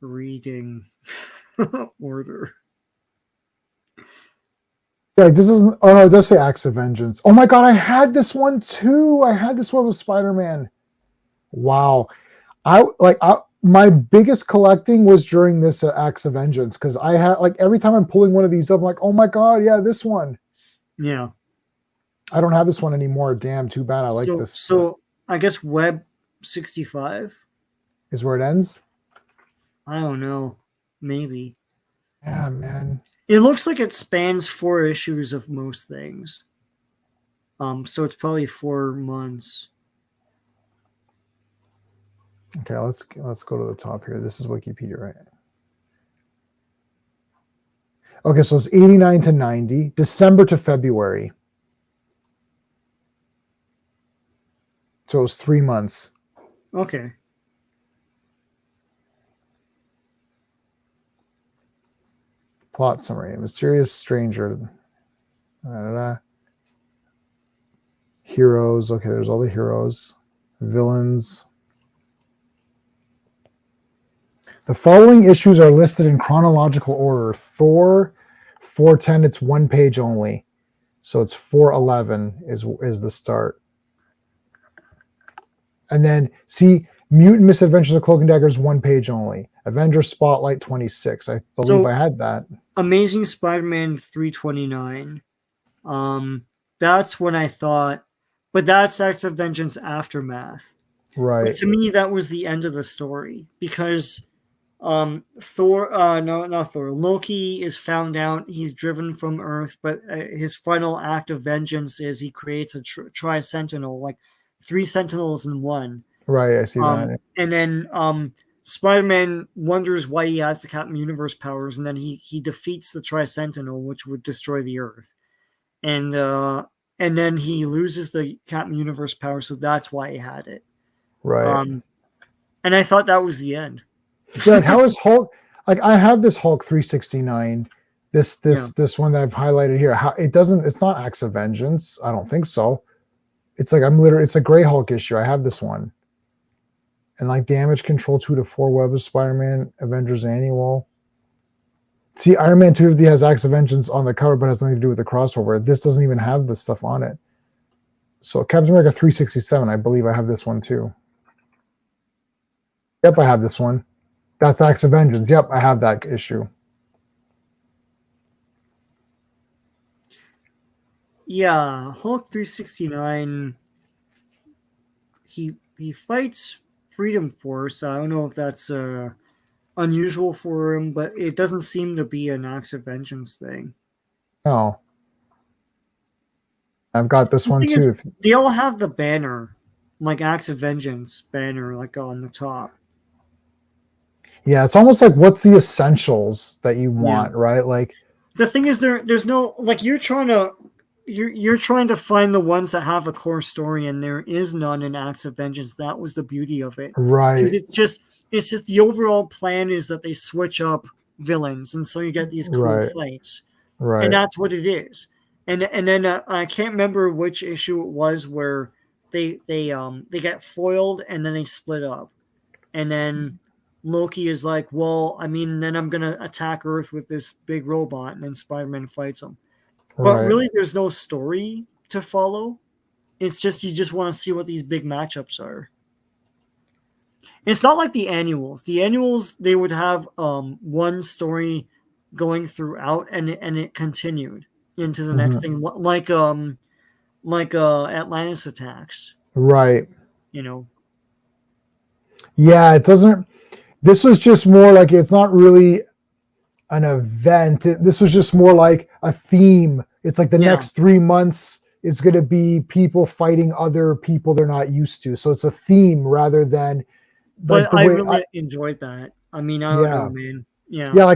reading order. Yeah, this isn't. Oh no, it does say Acts of Vengeance. Oh my god, I had this one too. I had this one with Spider-Man. Wow, my biggest collecting was during this Acts of Vengeance because I had like every time I'm pulling one of these up, I'm like, oh my god, yeah, this one. Yeah. I don't have this one anymore. Damn, too bad. I like So this. so I guess Web 65. Is where it ends. I don't know. Maybe. Yeah, man. It looks like it spans 4 issues of most things. So it's probably 4 months. Okay, let's go to the top here. This is Wikipedia, right? Okay, so it's 89 to 90, December to February. So it was 3 months. Okay. Plot summary: a mysterious stranger. Da, da, da. Heroes. Okay, there's all the heroes. Villains. The following issues are listed in chronological order. Thor 410, it's 1 page only. So it's 411 is the start. And then see Mutant Misadventures of Cloak and Dagger is 1 page only. Avengers Spotlight 26. I believe I So had that. Amazing Spider-Man 329. That's when I thought, but that's Acts of Vengeance Aftermath. But Right. to me, that was the end of the story because Thor, no, not Thor. Loki is found out. He's driven from Earth, but his final act of vengeance is he creates a tri sentinel, like 3 sentinels in one. Right. I see that. And then Spider-Man wonders why he has the Captain Universe powers, and then he defeats the tri sentinel, which would destroy the Earth, and then he loses the Captain Universe power, so that's why he had it. Right. And I thought that was the end. Yeah, like how is Hulk? Like I have this Hulk 369, this Yeah. this one that I've highlighted here. How it doesn't? It's not Acts of Vengeance. I don't think so. It's like I'm literally. It's a Gray Hulk issue. I have this one, and like Damage Control 2 to 4, Web of Spider-Man, Avengers Annual. See, Iron Man 250 has Acts of Vengeance on the cover, but has nothing to do with the crossover. This doesn't even have this stuff on it. So Captain America 367, I believe I have this one too. Yep, I have this one. That's Acts of Vengeance. Yep, I have that issue. Yeah, Hulk 369. He fights Freedom Force. I don't know if that's unusual for him, but it doesn't seem to be an Acts of Vengeance thing. No. I've got this The one thing is, too. they all have the banner, like Acts of Vengeance banner, like on the top. Yeah, it's almost like what's the essentials that you Yeah. want, right? Like, The thing is, there's no like you're trying to find the ones that have a core story, and there is none in Acts of Vengeance. That was the beauty of it, because right, it's just the overall plan is that they switch up villains, and so you get these cool right, fights, and right, that's what it is. And then I can't remember which issue it was where they get foiled and then they split up, and then Loki is like, well, I mean, then I'm gonna attack Earth with this big robot, and then Spider-Man fights him. But right. really, there's no story to follow. It's just you just want to see what these big matchups are. It's not like the annuals. The annuals they would have one story going throughout, and it continued into the next Mhm. thing, like Atlantis attacks. Right. You know, Yeah, it doesn't. This was just more like it's not really an event. This was just more like a theme. It's like the yeah. next 3 months is going to be people fighting other people they're not used to. So it's a theme rather than like But the I way I, really enjoyed that. I mean, I don't know, yeah. man. Yeah, Yeah,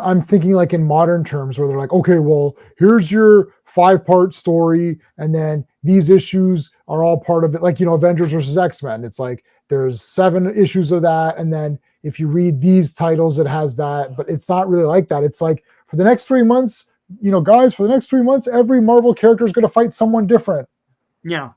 I'm thinking like in modern terms where they're like, okay, well, here's your 5-part story, and then these issues are all part of it. Like, Avengers versus X-Men. It's like there's 7 issues of that, and then if you read these titles, it has that, but it's not really like that. It's like for the next 3 months, guys, for the next 3 months, every Marvel character is gonna fight someone different. yeah.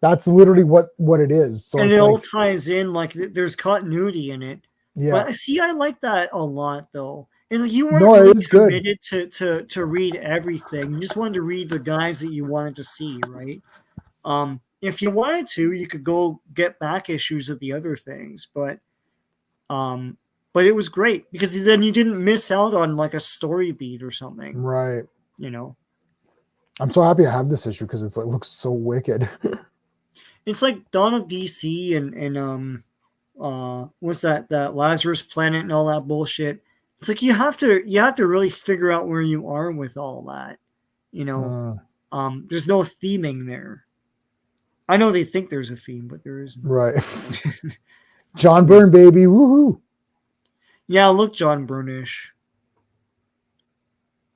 That's literally what it is. So And it's it all like, ties in, like there's continuity in it. yeah. But see, I like that a lot though. It's like you weren't No, it really is good. committed to read everything. You just wanted to read the guys that you wanted to see, right? If you wanted to, you could go get back issues of the other things, um but it was great because then you didn't miss out on like a story beat or something, Right. you know. I'm so happy I have this issue because it's like looks so wicked. It's like Dawn of DC and what's that Lazarus Planet and all that bullshit. It's like you have to really figure out where you are with all that. You know, Uh, there's no theming there. I know they think there's a theme, but there isn't. right. John Yeah, Byrne, baby. Woohoo. yeah, look, John Burnish.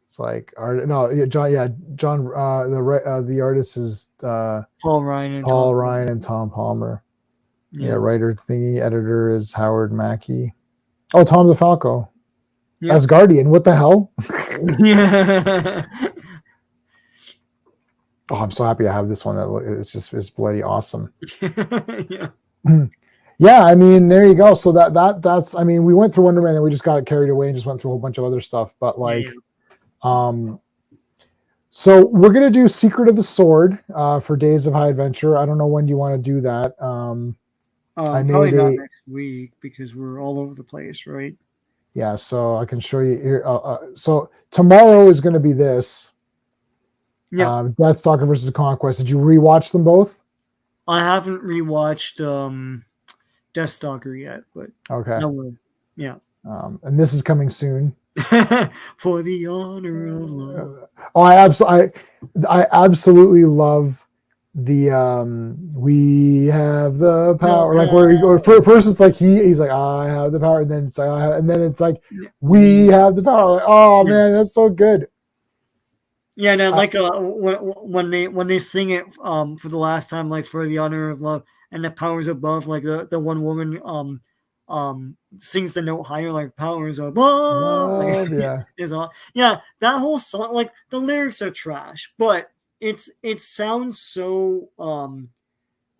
It's like art. No, yeah, John. Yeah, John. The artist is Paul Ryan and Tom Paul Ryan Palmer. and Tom Palmer. Yeah, Yeah, writer thingy. Editor is Howard Mackey. Oh, Tom DeFalco. yeah, Asgardian. What the hell? yeah, Oh, I'm so happy I have this one. It's bloody awesome. yeah, Yeah, I mean, there you go. So that's I mean, we went through Wonder Man and we just got carried away and just went through a whole bunch of other stuff. But yeah. like, um, so we're gonna do Secret of the Sword for Days of High Adventure. I don't know when you want to do that. I Probably made not a next week because we're all over the place, right? yeah, so I can show you here. So tomorrow is going to be this Yeah, Deathstalker versus Conquest. Did you rewatch them both? I haven't rewatched Deathstalker yet, but Okay, I will. Yeah. and this is coming soon. For the honor of love. Oh, I absolutely love the we have the power. Like where he go first, it's like he's like I have the power, and then it's like and then it's like we have the power. Like, oh Yeah. man, that's so good. Yeah, no, Uh, like when they sing it for the last time, like for the honor of love and the powers above, like the one woman sings the note higher, like powers above, like love, yeah. is all yeah, that whole song, like the lyrics are trash, but it sounds so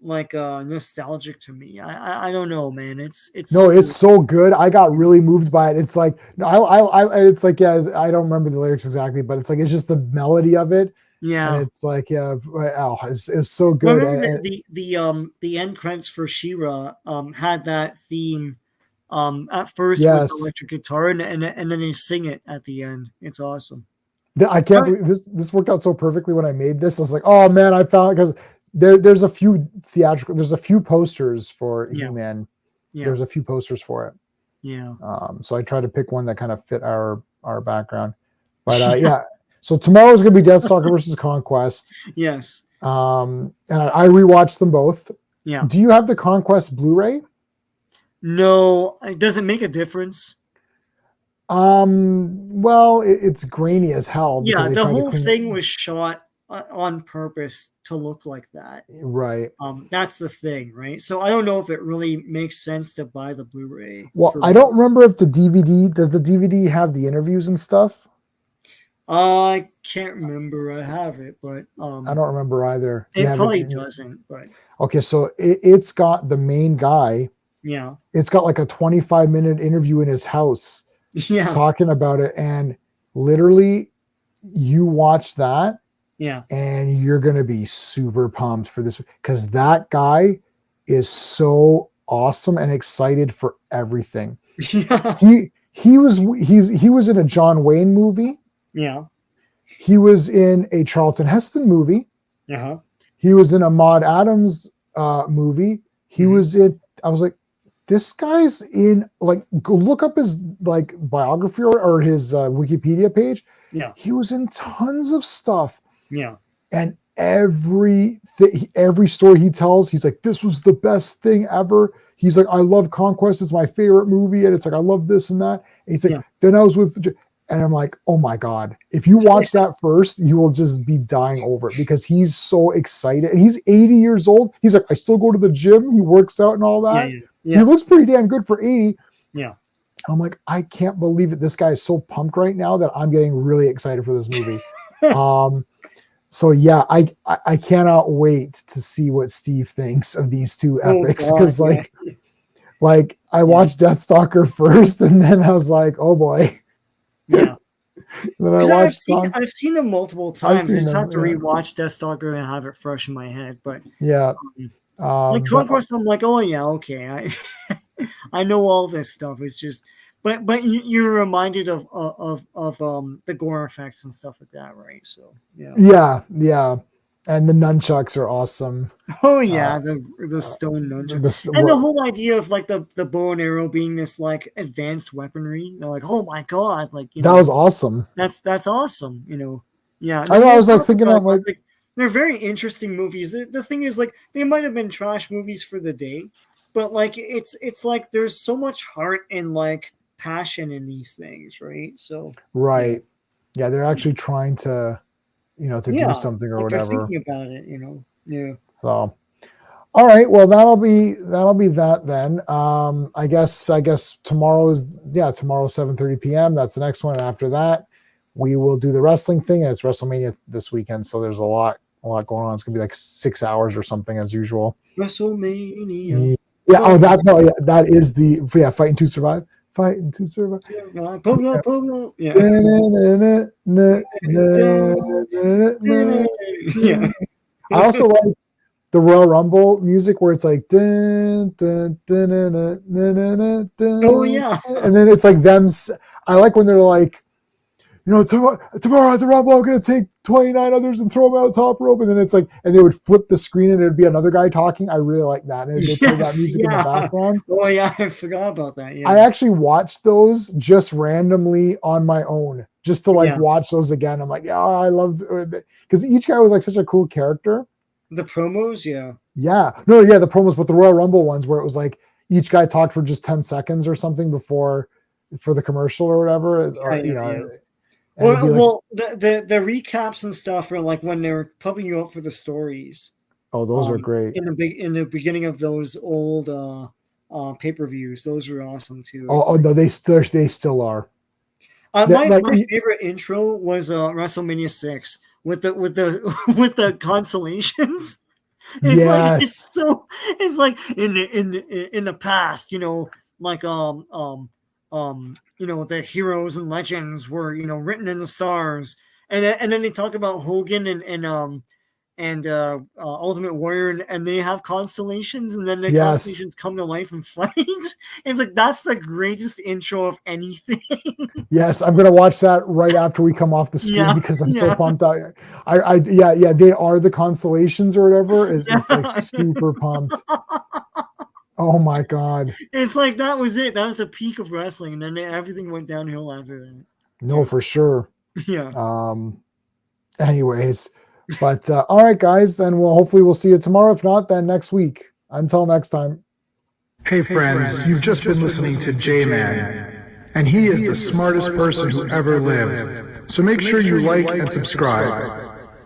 like nostalgic to me. I don't know, man. It's No, so it's good. so good. I got really moved by it. It's like it's like yeah, I don't remember the lyrics exactly, but it's like it's just the melody of it, and Yeah. it's like yeah, oh, it's so Well, I good. remember And the end credits for She-Ra had that theme at first with the yes, electric guitar and then they sing it at the end. It's awesome. I can't Alright. believe this worked out so perfectly when I made this. I was like, oh man, I found because there's a few posters for Yeah, He-Man. yeah, There's a few posters for it. yeah. So I tried to pick one that kind of fit our background. But yeah, So tomorrow's going to be Deathstalker versus Conquest. Yes. And I rewatched them both. Yeah. Do you have the Conquest Blu-ray? No, it doesn't make a difference. Well, it's grainy as hell because Yeah, they the tried to whole clean thing it. was shot on purpose to look like that. Right. That's the thing, right? So I don't know if it really makes sense to buy the Blu-ray Well, for. I don't remember if the DVD does the DVD have the interviews and stuff. I can't remember. I have it, but I don't remember either. Do you it have it? probably doesn't. But Okay, so it's got the main guy. yeah, It's got like a 25-minute interview in his house yeah, talking about it, and literally, you watch that yeah, and you're gonna be super pumped for this because that guy is so awesome and excited for everything. yeah, He was in a John Wayne movie. yeah, He was in a Charlton Heston movie. uh-huh. He was in a Maud Adams movie. He Mhm. was in. I was like, this guy's in. Like, go look up his like biography or his Wikipedia page. Yeah, He was in tons of stuff, yeah, and every story he tells, he's like, this was the best thing ever. He's like, I love Conquest. It's my favorite movie, and it's like I love this and that. And he's like, yeah. then I was with. And I'm like, oh my God. If you watch that first, you will just be dying over it because he's so excited. And he's 80 years old. He's like, I still go to the gym. He works out and all Yeah, that. yeah, He yeah, looks pretty damn good for 80. yeah. I'm like, I can't believe it. This guy is so pumped right now that I'm getting really excited for this movie. So yeah, I cannot wait to see what Steve thinks of these two Oh epics. God, Cause yeah, like I watched Deathstalker first and then I was like, oh boy. yeah. And then I Because watched I've seen them multiple I've times. I seen just them. have to rewatch Deathstalker and have it fresh in my head. But Yeah. like But Conquest, I'm like, oh yeah, okay, I know all this stuff. It's just, but you're reminded of the gore effects and stuff like that, right? So yeah. yeah. And the nunchucks are awesome. Oh yeah, Uh, the stone nunchuck, this and the what whole idea of like the bow and arrow being this like advanced weaponry. They're like, oh my god, like that was awesome. that's awesome. Yeah. I know I We'll was like talk thinking about I'm like like they're very interesting movies. The thing is, like, they might have been trash movies for the day, but like it's like there's so much heart and like passion in these things, right? So yeah, right. Yeah, they're actually trying to to do yeah, something or like they're whatever. thinking about it, yeah. So all right, well that'll be that then. I guess tomorrow's 7:30 p.m. That's the next one. And after that, we will do the wrestling thing, and it's WrestleMania this weekend, so there's a lot going on. It's gonna be like 6 hours or something as usual. WrestleMania. Yeah. Oh, Fighting that is the fighting to survive. Fighting to survive. Pogno. Yeah. Yeah. I also like the Royal Rumble music where it's like dun, dun, dun, dun, dun, dun, dun, Oh dun, yeah. and then it's like them. I like when they're like, tomorrow at the Rumble, I'm going to take 29 others and throw them out the top rope. And then it's like, and they would flip the screen and it'd be another guy talking. I really like that. And they play that music in the background. Oh yeah, I forgot about that. Yeah. I actually watched those just randomly on my own, just to like watch those again. I'm like, I loved because each guy was like such a cool character. The promos, yeah. Yeah. No, yeah, the promos, but the Royal Rumble ones where it was like each guy talked for just 10 seconds or something for the commercial or whatever. Well, the recaps and stuff are like when they're pumping you up for the stories. Oh, those are great. In the beginning of those old pay-per-views. Those are awesome too. Oh no, they still are. My favorite intro was WrestleMania 6 with the with the consolations. It's like it's like in the past, like the heroes and legends were written in the stars, and then they talk about Hogan and Ultimate Warrior, and they have constellations, and then the constellations come to life and fight. It's like that's the greatest intro of anything. Yes, I'm gonna watch that right after we come off the screen because I'm so pumped out. Yeah, they are the constellations or whatever. It's like super pumped. Oh my god! It's like that was it. That was the peak of wrestling, and then everything went downhill after that. No, for sure. Yeah. Anyways, but all right, guys, then hopefully we'll see you tomorrow. If not, then next week. Until next time. Hey friends, you've just been listening to J-Man, and he is the smartest person who ever lived. So make sure you like and subscribe.